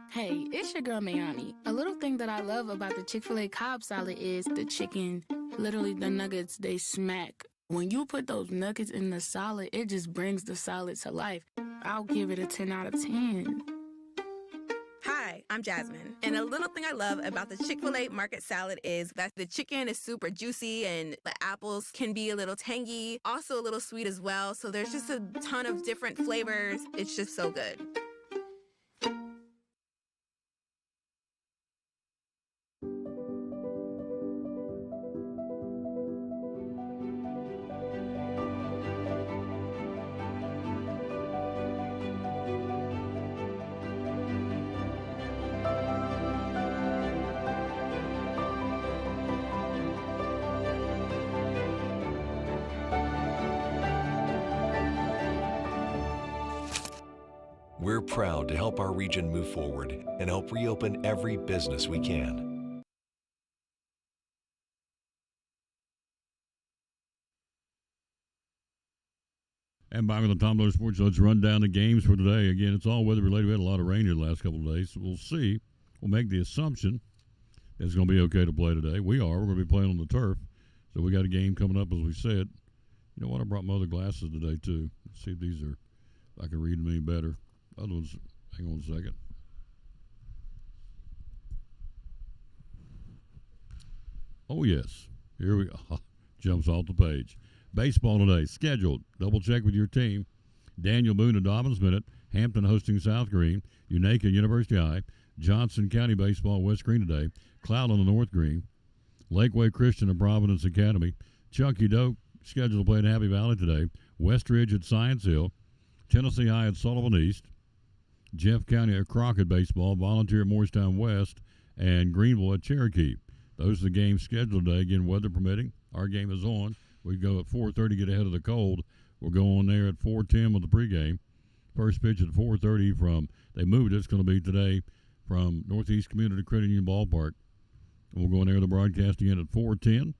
Hey, it's your girl Mayani. A little thing that I love about the Chick-fil-A Cobb salad is the chicken. Literally, the nuggets, they smack. When you put those nuggets in the salad, it just brings the salad to life. I'll give it a 10 out of 10. Hi, I'm Jasmine. And a little thing I love about the Chick-fil-A market salad is that the chicken is super juicy and the apples can be a little tangy, also a little sweet as well. So there's just a ton of different flavors. It's just so good. We're proud to help our region move forward and help reopen every business we can. And back with the Tom Taylor Sports Show. Let's run down the games for today. Again, it's all weather related. We had a lot of rain here the last couple of days. So we'll see. We'll make the assumption that it's going to be okay to play today. We are. We're going to be playing on the turf. So we got a game coming up, as we said. You know what? I brought my other glasses today, too. Let's see if these are, if I can read them any better. Other ones, hang on a second. Oh, yes. Here we go. Jumps off the page. Baseball today, scheduled. Double check with your team. Daniel Boone and Dobbins Minute. Hampton hosting South Green. Unaka University High. Johnson County Baseball, West Green today. Cloud on the North Green. Lakeway Christian and Providence Academy. Chunky Doak scheduled to play in Happy Valley today. Westridge at Science Hill. Tennessee High at Sullivan East. Jeff County at Crockett Baseball. Volunteer at Morristown West. And Greenville at Cherokee. Those are the games scheduled today. Again, weather permitting. Our game is on. We go at 4:30, get ahead of the cold. We'll go on there at 4:10 with the pregame. First pitch at 4:30 from, they moved it. It's going to be today from Northeast Community Credit Union Ballpark. And we'll go on there the broadcast again at 4:10.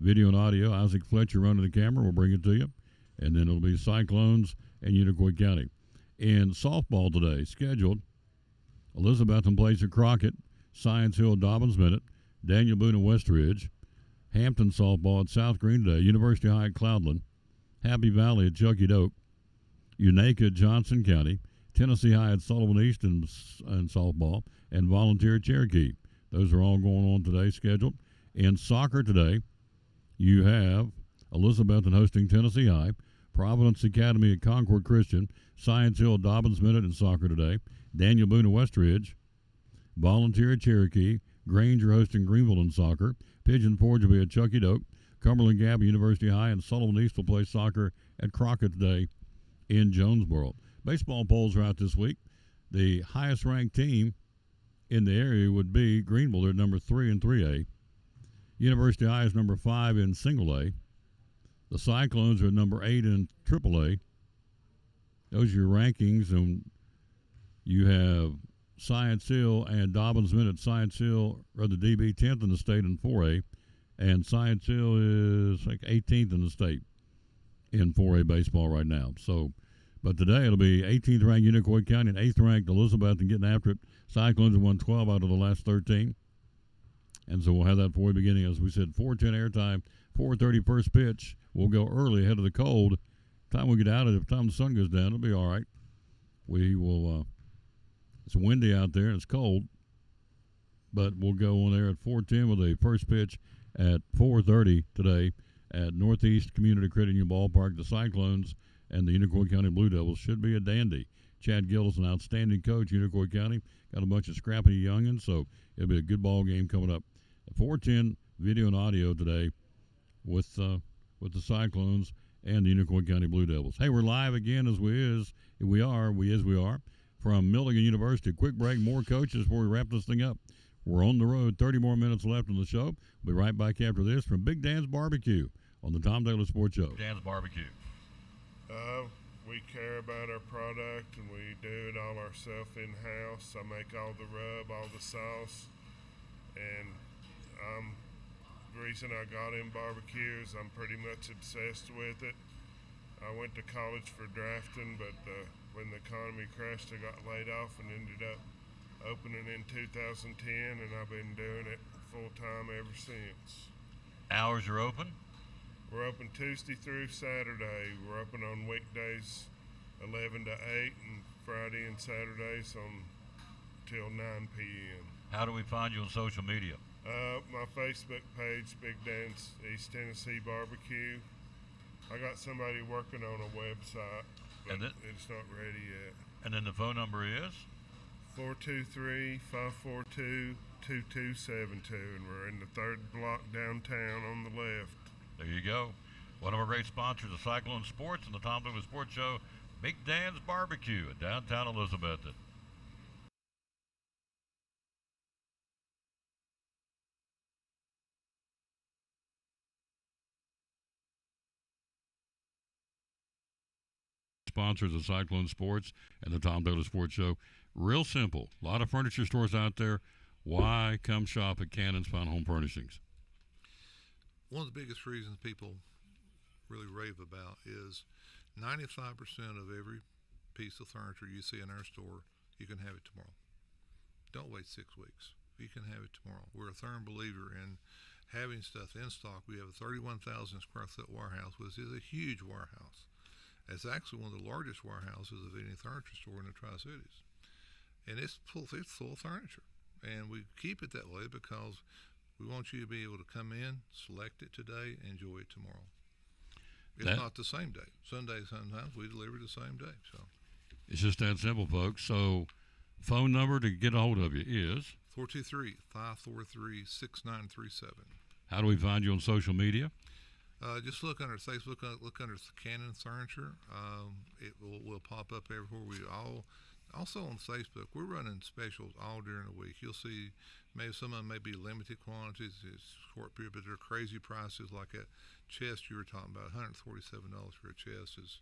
Video and audio. Isaac Fletcher running the camera. We'll bring it to you. And then it'll be Cyclones and Unicoi County. In softball today, scheduled, Elizabethton plays at Crockett. Science Hill Dobbins Minute. Daniel Boone and Westridge. Hampton softball at South Green today. University High at Cloudland. Happy Valley at Chucky Doak. Unaka at Johnson County. Tennessee High at Sullivan East and softball. And Volunteer at Cherokee. Those are all going on today scheduled. In soccer today, you have Elizabethton hosting Tennessee High. Providence Academy at Concord Christian. Science Hill Dobbins Minute in soccer today. Daniel Boone at Westridge. Volunteer at Cherokee. Granger hosting Greenville in soccer. Pigeon Forge will be at Chucky Doak. Cumberland Gap University High and Sullivan East will play soccer at Crockett today in Jonesboro. Baseball polls are out this week. The highest ranked team in the area would be Greenville. They're number 3 in 3A. University High is number 5 in single A. The Cyclones are number 8 in triple A. those are your rankings, and you have Science Hill and Dobbins Minute. Science Hill are the DB 10th in the state in 4A, and Science Hill is like 18th in the state in 4A baseball right now. So, but today it'll be 18th ranked Unicoi County and 8th ranked Elizabeth and getting after it. Cyclones have won 12 out of the last 13. And so we'll have that for you beginning, as we said, 4:10 airtime, 4:30 first pitch. We'll go early ahead of the cold. Time we get out of it, time the sun goes down, it'll be all right. We will, it's windy out there and it's cold, but we'll go on there at 4:10 with a first pitch at 4:30 today at Northeast Community Credit Union Ballpark. The Cyclones and the Unicoi County Blue Devils should be a dandy. Chad Gill is an outstanding coach, Unicoi County. Got a bunch of scrappy youngins, so it'll be a good ball game coming up. At 4:10 video and audio today with the Cyclones and the Unicoi County Blue Devils. Hey, we're live again as we are from Milligan University. Quick break, more coaches before we wrap this thing up. We're on the road, 30 more minutes left in the show. We'll be right back after this from Big Dan's Barbecue on the Tom Taylor Sports Show. Dan's Barbecue. We care about our product, and we do it all ourselves in-house. I make all the rub, all the sauce, and the reason I got in barbecue is I'm pretty much obsessed with it. I went to college for drafting, but when the economy crashed, I got laid off and ended up opening in 2010, and I've been doing it full-time ever since. Hours are open? We're open Tuesday through Saturday. We're open on weekdays 11 to 8 and Friday and Saturdays till 9 p.m. How do we find you on social media? My Facebook page, Big Dan's East Tennessee Barbecue. I got somebody working on a website, but it's not ready yet. And then the phone number is? 423-542-2272, and we're in the third block downtown on the left. There you go. One of our great sponsors, the Cyclone Sports and the Tom Taylor Sports Show, Big Dan's Barbecue in downtown Elizabethton. Sponsors of Cyclone Sports and the Tom Taylor Sports Show. Real simple. A lot of furniture stores out there. Why come shop at Cannon's Fine Home Furnishings? One of the biggest reasons people really rave about is 95% of every piece of furniture you see in our store, you can have it tomorrow. Don't wait 6 weeks. You can have it tomorrow. We're a firm believer in having stuff in stock. We have a 31,000 square foot warehouse, which is a huge warehouse. It's actually one of the largest warehouses of any furniture store in the Tri-Cities. And it's full of furniture. And we keep it that way because we want you to be able to come in, select it today, enjoy it tomorrow. It's not the same day. Sunday, sometimes we deliver the same day. So it's just that simple, folks. So phone number to get a hold of you is? 423-543-6937. How do we find you on social media? Just look under Facebook, look under Cannon Furniture. It will pop up everywhere. Also on Facebook, we're running specials all during the week. You'll see maybe some of them may be limited quantities, it's short period, but they're crazy prices like that chest you were talking about. $147 for a chest it's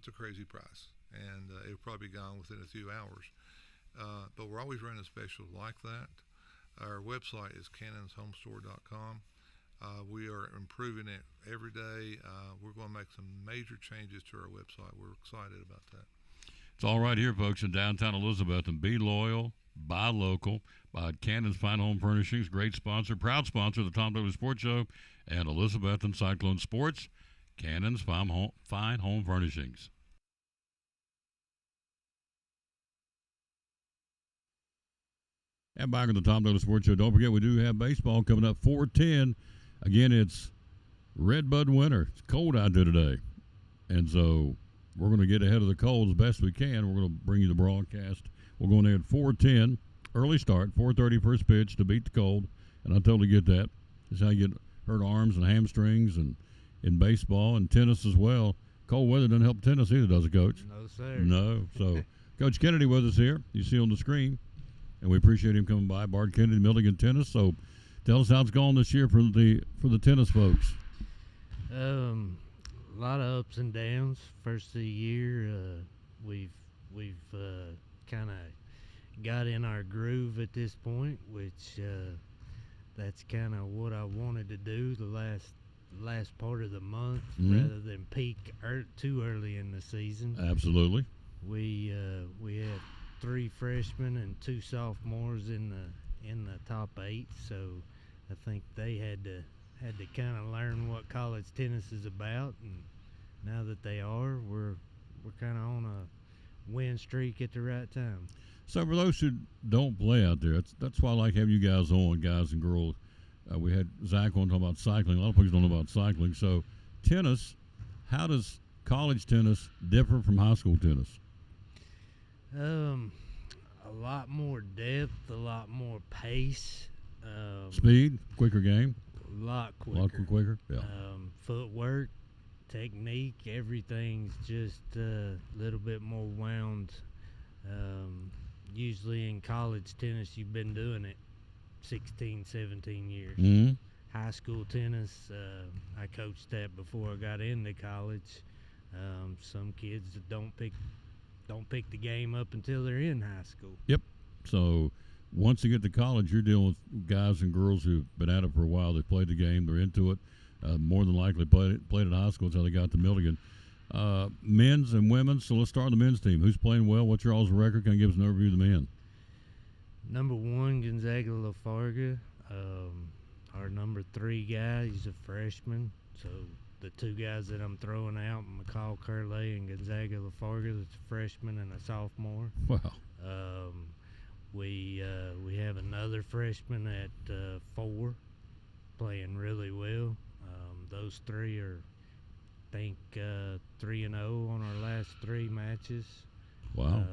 a crazy price, and it'll probably be gone within a few hours. But we're always running specials like that. Our website is cannonshomestore.com. We are improving it every day. We're going to make some major changes to our website. We're excited about that. It's all right here, folks, in downtown Elizabeth. And be loyal, buy local, buy Cannon's Fine Home Furnishings. Great sponsor, proud sponsor of the Tom Taylor Sports Show and Elizabeth and Cyclone Sports. Cannon's Fine Home Furnishings. And back on the Tom Taylor Sports Show. Don't forget, we do have baseball coming up 4:10. Again, it's Red Bud winter. It's cold out there today. And so we're going to get ahead of the cold as best we can. We're going to bring you the broadcast. We'll go in there at 4:10, early start, 4:30 first pitch to beat the cold. And I totally get that. It's how you get hurt arms and hamstrings and in baseball and tennis as well. Cold weather doesn't help tennis either, does it, Coach? No, sir. No. So Coach Kennedy with us here. You see on the screen. And we appreciate him coming by. Bart Kennedy, Milligan Tennis. So tell us how it's gone this year for the tennis folks. A lot of ups and downs. First of the year, we've kind of got in our groove at this point, which that's kind of what I wanted to do the last part of the month, rather than peak too early in the season. Absolutely. We had 3 freshmen and 2 sophomores in the top 8, so I think they had to kind of learn what college tennis is about, and now that they are, we're kind of on a win streak at the right time. So for those who don't play out there, that's why I like having you guys on, guys and girls. We had Zach on talking about cycling. A lot of people don't know about cycling. So tennis, how does college tennis differ from high school tennis? A lot more depth, a lot more pace. Speed, quicker game? A lot quicker. A lot quicker, yeah. Footwork, technique, everything's just a little bit more wound. Usually in college tennis, you've been doing it 16, 17 years. Mm-hmm. High school tennis, I coached that before I got into college. Some kids that don't pick the game up until they're in high school. Yep. So once you get to college, you're dealing with guys and girls who've been at it for a while. They played the game. They're into it. More than likely played at high school until they got to Milligan. Men's and women's. So let's start with the men's team. Who's playing well? What's your all's record? Can you give us an overview of the men? Number 1, Gonzaga Lafarga. Our number 3 guy, he's a freshman. So the 2 guys that I'm throwing out, McCall Curley and Gonzaga Lafarga, that's a freshman and a sophomore. Wow. We have another freshman at 4 playing really well. Those 3 are, I think, 3-0 on our last 3 matches. Wow.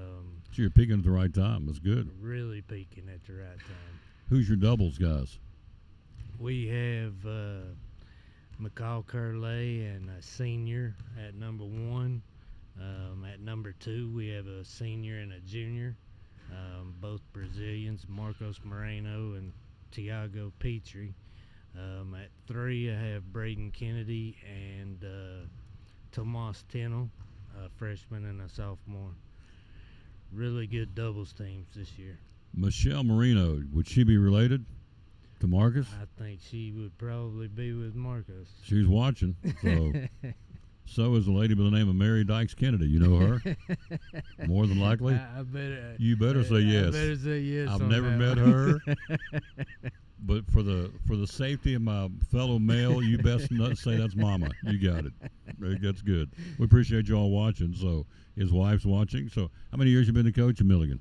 So you're peaking at the right time. That's good. Really peaking at the right time. Who's your doubles guys? We have McCall Curley and a senior at number 1. At number 2, we have a senior and a junior, both Brazilians, Marcos Moreno and Tiago Petri. At 3, I have Braden Kennedy and Tomas Tennell, a freshman and a sophomore. Really good doubles teams this year. Michelle Marino, would she be related to Marcus? I think she would probably be with Marcos. She's watching. So is a lady by the name of Mary Dykes Kennedy. You know her? More than likely. You better say yes. I better say yes. I've never met her. But for the safety of my fellow male, you best not say that's Mama. You got it. That's good. We appreciate you all watching. So his wife's watching. So how many years you been the coach in Milligan?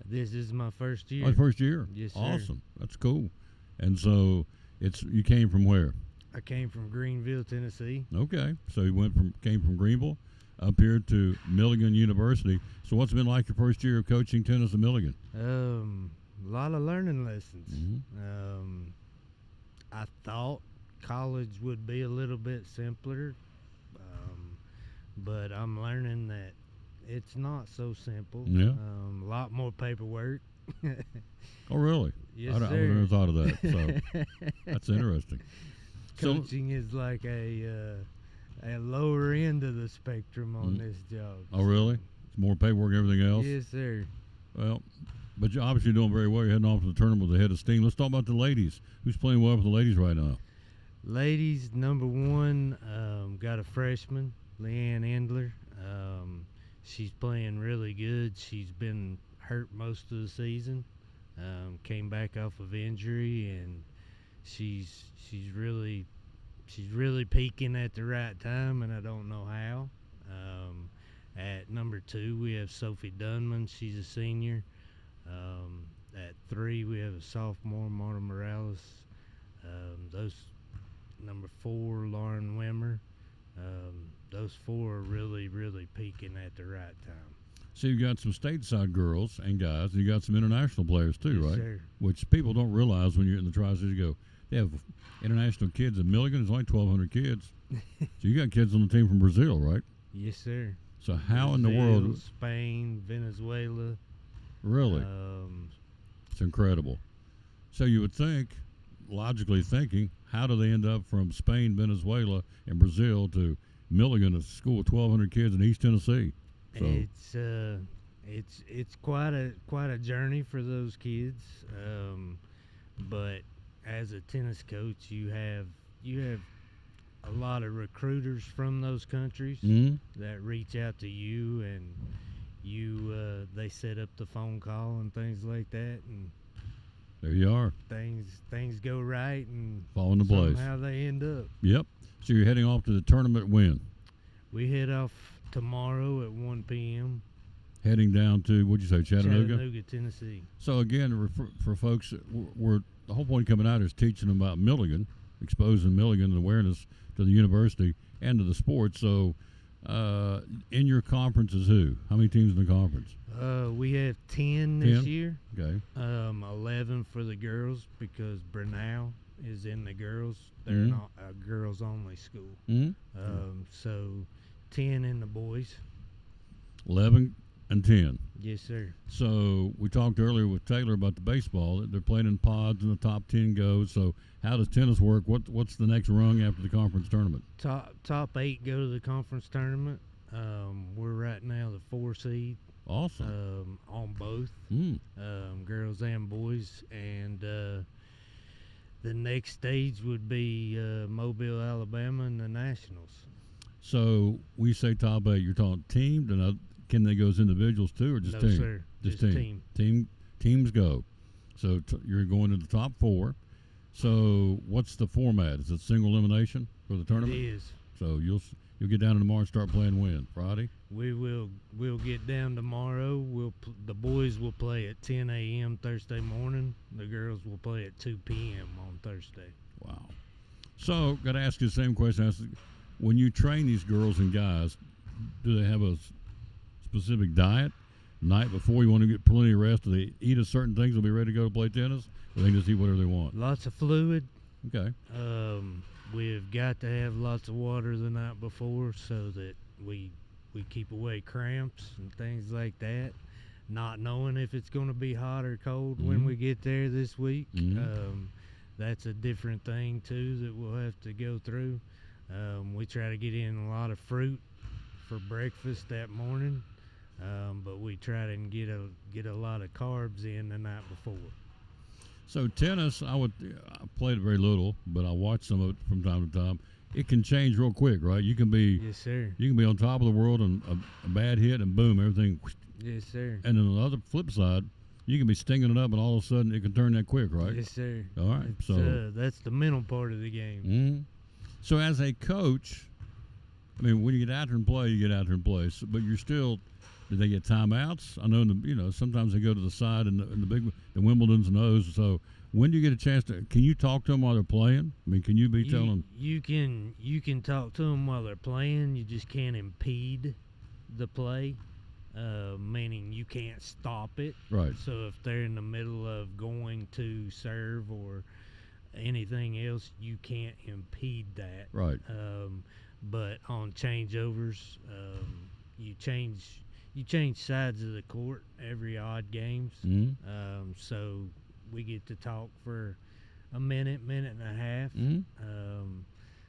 This is my first year. Oh, first year. Yes, sir. Awesome. That's cool. And so you came from where? I came from Greenville, Tennessee. Okay. So you came from Greenville up here to Milligan University. So what's it been like your first year of coaching tennis at Milligan? A lot of learning lessons. Mm-hmm. I thought college would be a little bit simpler, but I'm learning that it's not so simple. Yeah. A lot more paperwork. Oh, really? Yes, I sir. would never thought of that. So that's interesting. Coaching is like a lower end of the spectrum on this job. Oh, really? It's more paperwork and everything else? Yes, sir. Well, but you're obviously doing very well. You're heading off to the tournament with a head of steam. Let's talk about the ladies. Who's playing well with the ladies right now? Ladies, number 1, got a freshman, Leanne Endler. She's playing really good. She's been hurt most of the season. Came back off of injury, and she's really peaking at the right time, and I don't know how. At number 2, we have Sophie Dunman. She's a senior. At 3, we have a sophomore, Marta Morales. Those number 4, Lauren Wimmer. Those 4 are really peaking at the right time. So you've got some stateside girls and guys, and you got some international players too, Yes, right? sir. Which people don't realize when you're in the Tri-Cities. You go, they have international kids at Milligan. There's only 1,200 kids. So you got kids on the team from Brazil, right? Yes, sir. So how in the Brazil, world? Spain, Venezuela. Really? It's incredible. So you would think, logically thinking, how do they end up from Spain, Venezuela, and Brazil to Milligan, a school with 1,200 kids in East Tennessee? So It's quite a journey for those kids, but as a tennis coach, you have a lot of recruiters from those countries that reach out to you, and they set up the phone call and things like that, and there you are. Things go right, and fall into place. Somehow they end up. Yep. So you're heading off to the tournament when? We head off tomorrow at 1 p.m. Heading down to, what'd you say, Chattanooga? Chattanooga, Tennessee. So again, for folks, the whole point coming out is teaching them about Milligan, exposing Milligan and awareness to the university and to the sport. So in your conference is who? How many teams in the conference? We have 10 this year. Okay. 11 for the girls because Brenau is in the girls. They're not a girls-only school. So 10 in the boys. 11 and 10. Yes, sir. So we talked earlier with Taylor about the baseball. They're playing in pods, and the top 10 goes. So how does tennis work? What's the next rung after the conference tournament? Top 8 go to the conference tournament. We're right now the 4 seed. Awesome. On both girls and boys, and the next stage would be Mobile, Alabama, and the Nationals. So we say top 8. You're talking team, and can they go as individuals too, or just no, team? Sir. Just team. Teams go. So you're going to the top 4. So what's the format? Is it single elimination for the tournament? It is. So you'll get down tomorrow and start playing when? Friday? We'll get down tomorrow. The boys will play at 10 a.m. Thursday morning. The girls will play at 2 p.m. on Thursday. Wow. So got to ask you the same question. When you train these girls and guys, do they have a specific diet night before? You want to get plenty of rest? Do they eat a certain things and be ready to go to play tennis, or they just eat whatever they want? Lots of fluid. Okay. We've got to have lots of water the night before so that we keep away cramps and things like that. Not knowing if it's going to be hot or cold when we get there this week. That's a different thing too that we'll have to go through. We try to get in a lot of fruit for breakfast that morning, but we try to get a lot of carbs in the night before. So tennis, I played it very little, but I watch some of it from time to time. It can change real quick, right? You can be yes, sir. You can be on top of the world and a bad hit and boom, everything. Yes, sir. And then on the other flip side, you can be stinging it up and all of a sudden it can turn that quick, right? Yes, sir. All right. So that's the mental part of the game. So as a coach, I mean, when you get out there and play, you get out there and play. So, but you're still. Do they get timeouts? I know sometimes they go to the side and the Wimbledons and those. So when do you get a chance to? Can you talk to them while they're playing? I mean, can you be telling them? You can talk to them while they're playing. You just can't impede the play, meaning you can't stop it. Right. So if they're in the middle of going to serve or anything else, you can't impede that. Right. But on changeovers, you change sides of the court every odd games. So we get to talk for a minute and a half.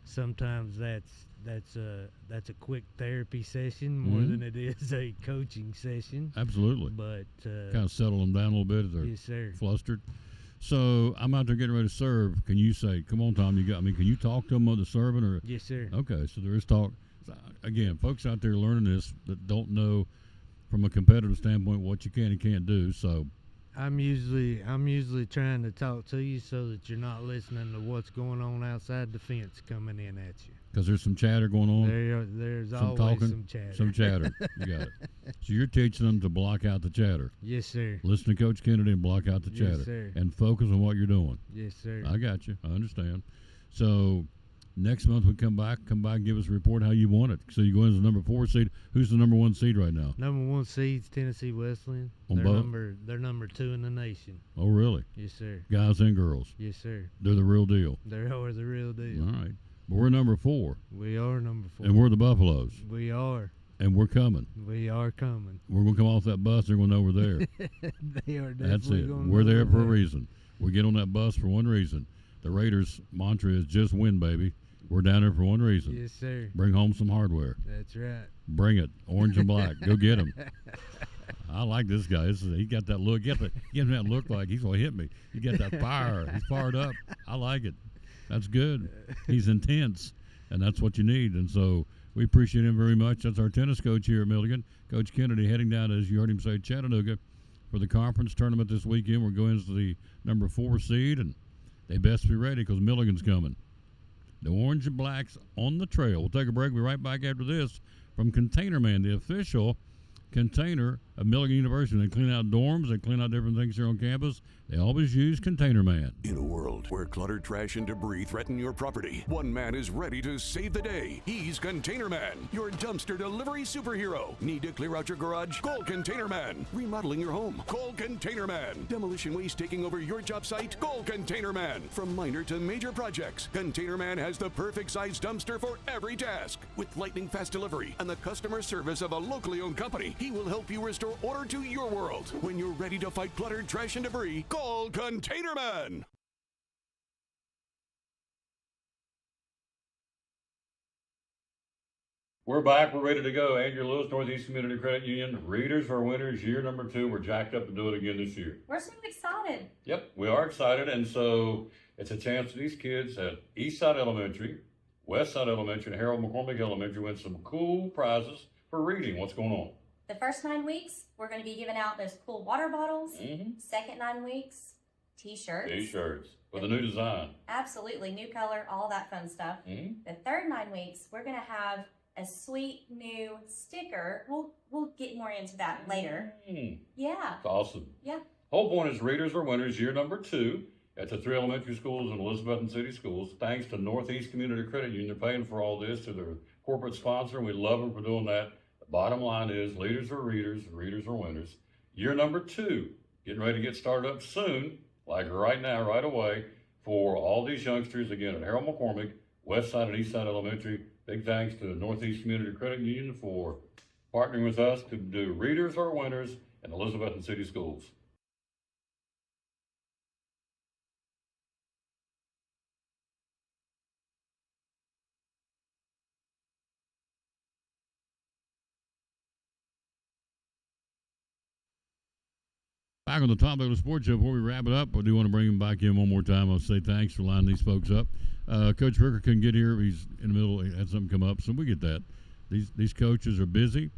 Sometimes that's a quick therapy session more than it is a coaching session. Absolutely. But kind of settle them down a little bit if they're yes, sir. flustered. So I'm out there getting ready to serve. Can you say, "Come on, Tom, you got"? I mean, can you talk to them on the serving or? Yes, sir. Okay, so there is talk. Again, folks out there learning this that don't know from a competitive standpoint what you can and can't do. So I'm usually trying to talk to you so that you're not listening to what's going on outside the fence coming in at you. Because there's some chatter going on. There's some always talking, some chatter. Some chatter. You got it. So you're teaching them to block out the chatter. Yes, sir. Listen to Coach Kennedy and block out the Yes, chatter. sir. And focus on what you're doing. Yes, sir. I got you. I understand. So next month we come back and give us a report how you want it. So you go in as the number 4 seed. Who's the number 1 seed right now? Number 1 seed's Tennessee Wesleyan. On both? They're number 2 in the nation. Oh, really? Yes, sir. Guys and girls. Yes, sir. They're the real deal. They are the real deal. All right. But we're number 4. We are number 4. And we're the Buffaloes. We are. And we're coming. We are coming. We're going to come off that bus. They're going to know we're there. They are definitely That's it. Gonna We're know there for a reason. We get on that bus for one reason. The Raiders' mantra is just win, baby. We're down there for one reason. Yes, sir. Bring home some hardware. That's right. Bring it. Orange and black. Go get him. I like this guy. He got that look. Give him that look like he's going to hit me. He got that fire. He's fired up. I like it. That's good. He's intense, and that's what you need. And so we appreciate him very much. That's our tennis coach here at Milligan, Coach Kennedy, heading down, as you heard him say, Chattanooga for the conference tournament this weekend. We're going to the number 4 seed, and they best be ready because Milligan's coming. The Orange and Blacks on the trail. We'll take a break. We'll be right back after this from Container Man, the official container of Milligan University. They clean out dorms, they clean out different things here on campus. They always use Container Man. In a world where clutter, trash, and debris threaten your property, one man is ready to save the day. He's Container Man, your dumpster delivery superhero. Need to clear out your garage? Call Container Man. Remodeling your home? Call Container Man. Demolition waste taking over your job site? Call Container Man. From minor to major projects, Container Man has the perfect size dumpster for every task. With lightning fast delivery and the customer service of a locally owned company, he will help you restore order to your world. When you're ready to fight clutter, trash, and debris, call Container Man. We're back. We're ready to go. Andrew Lewis, Northeast Community Credit Union. Readers are winners. Year number 2. We're jacked up to do it again this year. We're so excited. Yep, we are excited. And so it's a chance for these kids at Eastside Elementary, Westside Elementary, and Harold McCormick Elementary win some cool prizes for reading. What's going on? The first 9 weeks, we're going to be giving out those cool water bottles. Second 9 weeks, T-shirts. T-shirts with a new design. Absolutely, new color, all that fun stuff. The third 9 weeks, we're going to have a sweet new sticker. We'll get more into that later. Yeah. That's awesome. Yeah. Whole point is readers are winners. Year number 2 at the 3 elementary schools and Elizabethton City Schools. Thanks to Northeast Community Credit Union. They're paying for all this to their corporate sponsor, and we love them for doing that. Bottom line is, leaders are readers, readers are winners. Year number 2, getting ready to get started up soon, like right now, right away, for all these youngsters, again, at Harold McCormick, Westside and Eastside Elementary. Big thanks to the Northeast Community Credit Union for partnering with us to do Readers are Winners in Elizabethton City Schools. Back on the topic of the sports show, before we wrap it up, I do want to bring him back in one more time. I'll say thanks for lining these folks up. Coach Hooker couldn't get here. He's in the middle. He had something come up, so we get that. These coaches are busy.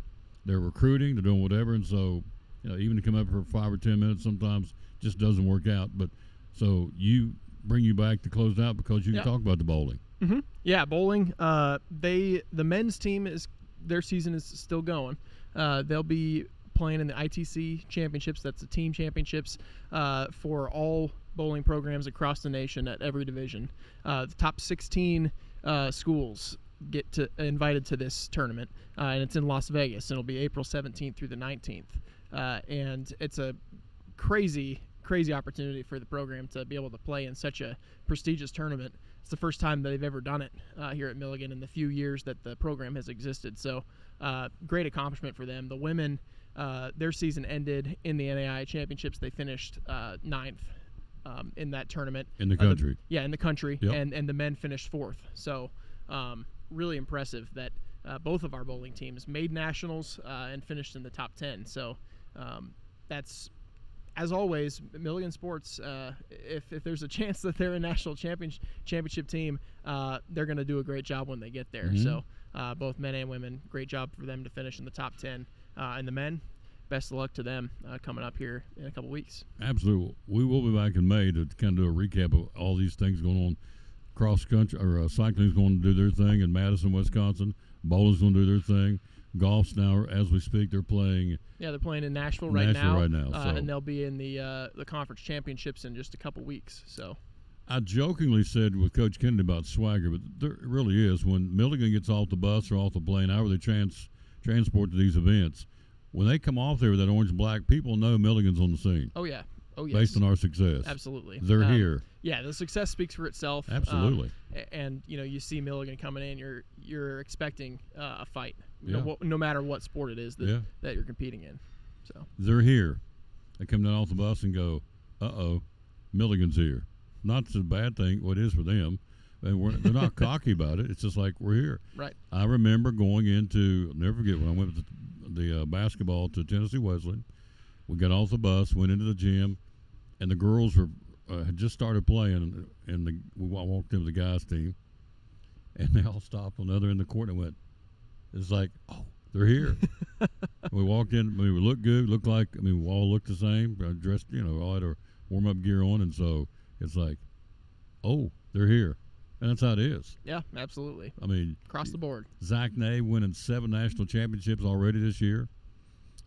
They're recruiting. They're doing whatever, and so even to come up for 5 or 10 minutes sometimes just doesn't work out. But so bring you back to close out because you can talk about the bowling. Yeah, bowling. The men's team their season is still going. They'll be playing in the ITC championships. That's the team championships for all bowling programs across the nation at every division. The top 16 schools get invited to this tournament, and it's in Las Vegas, and it'll be April 17th through the 19th. And it's a crazy opportunity for the program to be able to play in such a prestigious tournament. It's the first time that they've ever done it here at Milligan in the few years that the program has existed. So great accomplishment for them. The women, their season ended in the NAIA championships. They finished 9th in that tournament. In the country. In the country. Yep. And the men finished 4th. So really impressive that both of our bowling teams made nationals and finished in the top 10. So that's, as always, Milligan Sports, if there's a chance that they're a national championship team, they're going to do a great job when they get there. So both men and women, great job for them to finish in the top 10. And the men, best of luck to them coming up here in a couple weeks. Absolutely. We will be back in May to kind of do a recap of all these things going on. Cross country or cycling's going to do their thing in Madison, Wisconsin. Bowling's going to do their thing. Golf's now, as we speak, they're playing. Yeah, they're playing in Nashville right now, and they'll be in the conference championships in just a couple weeks. So, I jokingly said with Coach Kennedy about swagger, but there really is. When Milligan gets off the bus or off the plane, however they transport to these events, when they come off there with that orange and black, people know Milligan's on the scene. Oh yeah. Oh yes. Based on our success. Absolutely. They're here. Yeah, the success speaks for itself. Absolutely. And you see Milligan coming in, you're expecting a fight. No matter what sport it is that you're competing in. So they're here. They come down off the bus and go, "Uh-oh, Milligan's here." Not a bad thing. What it is for them, And they're not cocky about it. It's just like we're here. Right. I remember going into, I'll never forget, when I went with the basketball to Tennessee Wesleyan. We got off the bus, went into the gym, and the girls had just started playing, and we walked in with the guys' team, and they all stopped on the other end of the court and went, it's like, oh, they're here. We walked in, we looked good, we all looked the same, dressed, all had our warm-up gear on, and so it's like, oh, they're here. And that's how it is. Yeah, absolutely. I mean, across the board. Zach Ney winning 7 national championships already this year.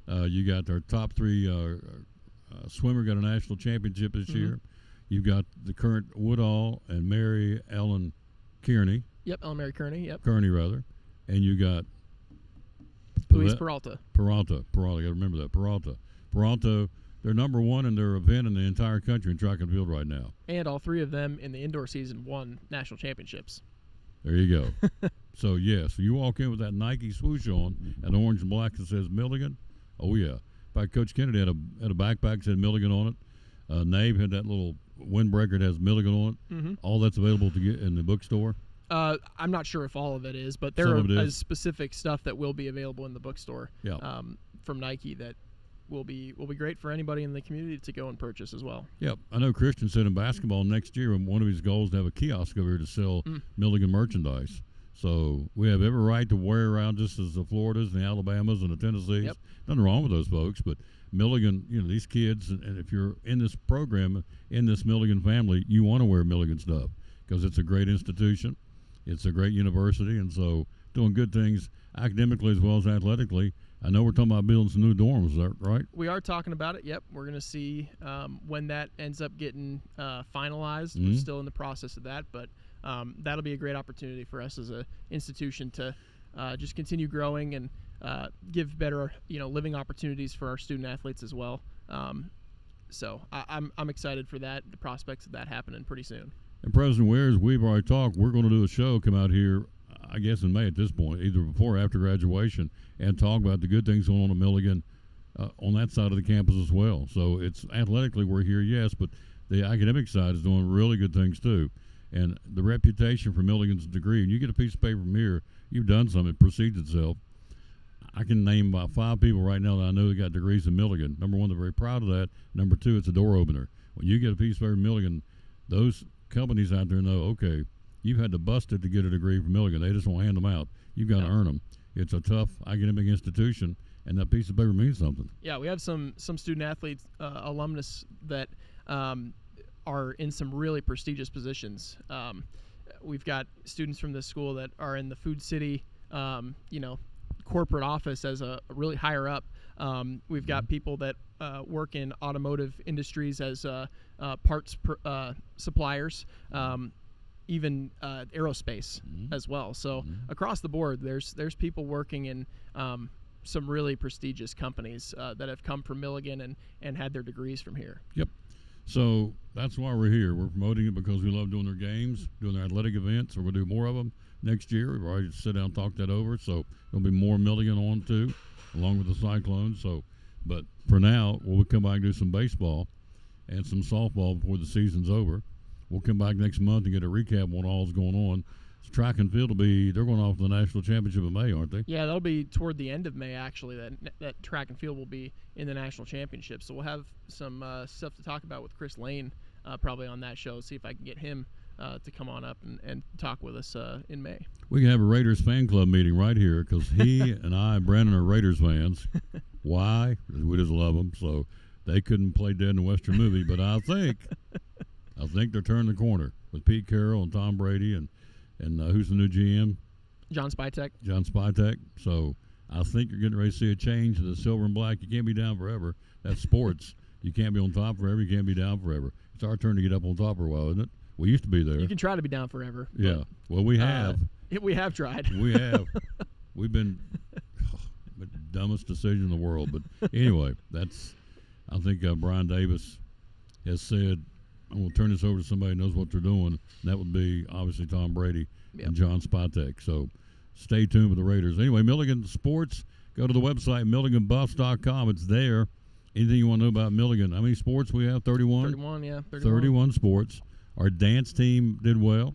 You got our top 3 swimmer got a national championship this year. You've got the current Woodall and Mary Ellen Kearney. Yep, Ellen Mary Kearney. Yep. Kearney, rather. And you got Luis Peralta. Peralta. Got to remember that. Peralta, they're number 1 in their event in the entire country in track and field right now. And all 3 of them in the indoor season won national championships. There you go. So, yes, you walk in with that Nike swoosh on, and orange and black that says Milligan. Oh, yeah. In fact, Coach Kennedy had a backpack that said Milligan on it. Nave had that little windbreaker that has Milligan on it. All that's available to get in the bookstore. I'm not sure if all of it is, but there is specific stuff that will be available in the bookstore from Nike that will be great for anybody in the community to go and purchase as well. Yep. I know Christian said in basketball next year, one of his goals is to have a kiosk over here to sell Milligan merchandise. So we have every right to wear around just as the Floridas and the Alabamas and the Tennessees. Yep. Nothing wrong with those folks, but Milligan, these kids, and if you're in this program, in this Milligan family, you want to wear Milligan stuff because it's a great institution. It's a great university, and so doing good things academically as well as athletically. I know we're talking about building some new dorms, is that right? We are talking about it, yep. We're going to see when that ends up getting finalized. We're still in the process of that, but that'll be a great opportunity for us as an institution to just continue growing and give better, living opportunities for our student athletes as well. So I'm excited for that, the prospects of that happening pretty soon. And President Ware, as we've already talked, we're going to do a show, come out here, I guess in May at this point, either before or after graduation, and talk about the good things going on at Milligan on that side of the campus as well. So it's athletically we're here, yes, but the academic side is doing really good things too. And the reputation for Milligan's degree, and you get a piece of paper from here, you've done something, it precedes itself. I can name about 5 people right now that I know that got degrees in Milligan. Number 1, they're very proud of that. Number 2, it's a door opener. When you get a piece of paper from Milligan, those companies out there know, okay, you've had to bust it to get a degree from Milligan. They just won't hand them out. You've got to earn them. It's a tough academic institution, and that piece of paper means something. Yeah, we have some student athletes, alumnus that are in some really prestigious positions. We've got students from this school that are in the Food City, corporate office as a really higher up. We've got people that work in automotive industries as parts suppliers, even aerospace as well. So across the board, there's people working in some really prestigious companies that have come from Milligan and had their degrees from here. Yep. So that's why we're here. We're promoting it because we love doing their games, doing their athletic events. We're going to do more of them next year. We've already sit down and talked that over. So there'll be more Milligan on too, along with the Cyclones. So, but for now, we'll come back and do some baseball and some softball before the season's over. We'll come back next month and get a recap on what all's going on. Track and field they're going off to the national championship in May, aren't they? Yeah, that'll be toward the end of May, actually, that track and field will be in the national championship. So we'll have some stuff to talk about with Chris Lane probably on that show, see if I can get him to come on up and talk with us in May. We can have a Raiders fan club meeting right here because he and I and Brandon are Raiders fans. Why? Because we just love them. So they couldn't play dead in a Western movie, but I think they're turning the corner with Pete Carroll and Tom Brady and who's the new GM? John Spytek. John Spytek. So I think you're getting ready to see a change to the silver and black. You can't be down forever. That's sports. You can't be on top forever. You can't be down forever. It's our turn to get up on top for a while, isn't it? We used to be there. You can try to be down forever. Yeah. Well, we have. We have tried. We have. We've been the dumbest decision in the world. But anyway, I think Brian Davis has said, I'm going to turn this over to somebody who knows what they're doing. And that would be, obviously, Tom Brady and John Spytek. So stay tuned with the Raiders. Anyway, Milligan Sports, go to the website, milliganbuffs.com. It's there. Anything you want to know about Milligan? How many sports we have? 31? 31, yeah. 31 sports. Our dance team did well.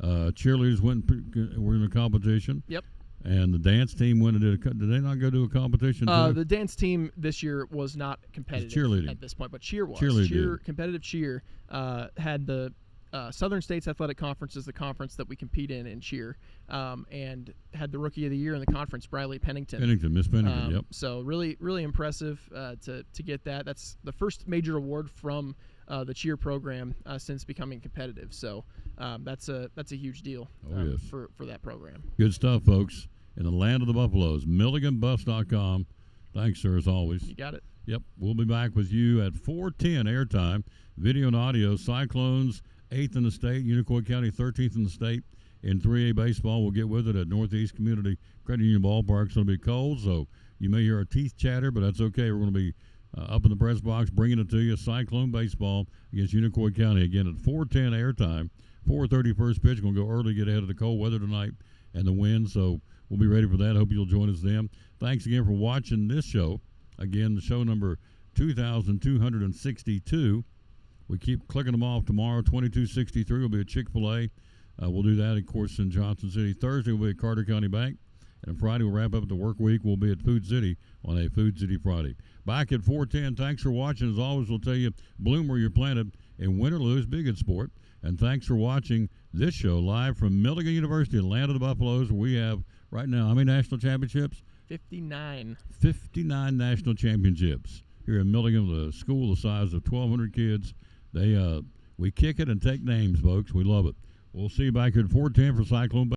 Cheerleaders were in the competition. Yep. And the dance team went and did they not go do a competition too? The dance team this year was not competitive cheerleading at this point, but cheer was. Cheerleading. Competitive cheer had the Southern States Athletic Conference is the conference that we compete in cheer, and had the Rookie of the Year in the conference, Briley Pennington. Miss Pennington, yep. So really, really impressive to get that. That's the first major award from the cheer program since becoming competitive. So that's a huge deal yes. for that program. Good stuff, folks. In the land of the Buffaloes, MilliganBuffs.com. Thanks, sir, as always. You got it. Yep. We'll be back with you at 4:10 airtime. Video and audio. Cyclones, 8th in the state. Unicoi County, 13th in the state. In 3A baseball, we'll get with it at Northeast Community Credit Union Ballpark. It's going to be cold, so you may hear our teeth chatter, but that's okay. We're going to be up in the press box bringing it to you. Cyclone baseball against Unicoi County. Again, at 4:10 airtime. 4:30 first pitch. Going to go early, get ahead of the cold weather tonight and the wind, so we'll be ready for that. Hope you'll join us then. Thanks again for watching this show. Again, the show number 2,262. We keep clicking them off tomorrow. 2263 will be a Chick-fil-A. We'll do that, of course, in Johnson City. Thursday will be at Carter County Bank. And Friday, we'll wrap up the work week. We'll be at Food City on a Food City Friday. Back at 4:10. Thanks for watching. As always, we'll tell you, bloom where you're planted, and win or lose, be a good sport. And thanks for watching this show live from Milligan University, land of the Buffaloes, where we have right now, how many national championships? 59. 59 national championships here in Milligan, with a school the size of 1,200 kids. We kick it and take names, folks. We love it. We'll see you back here at 4:10 for Cyclone.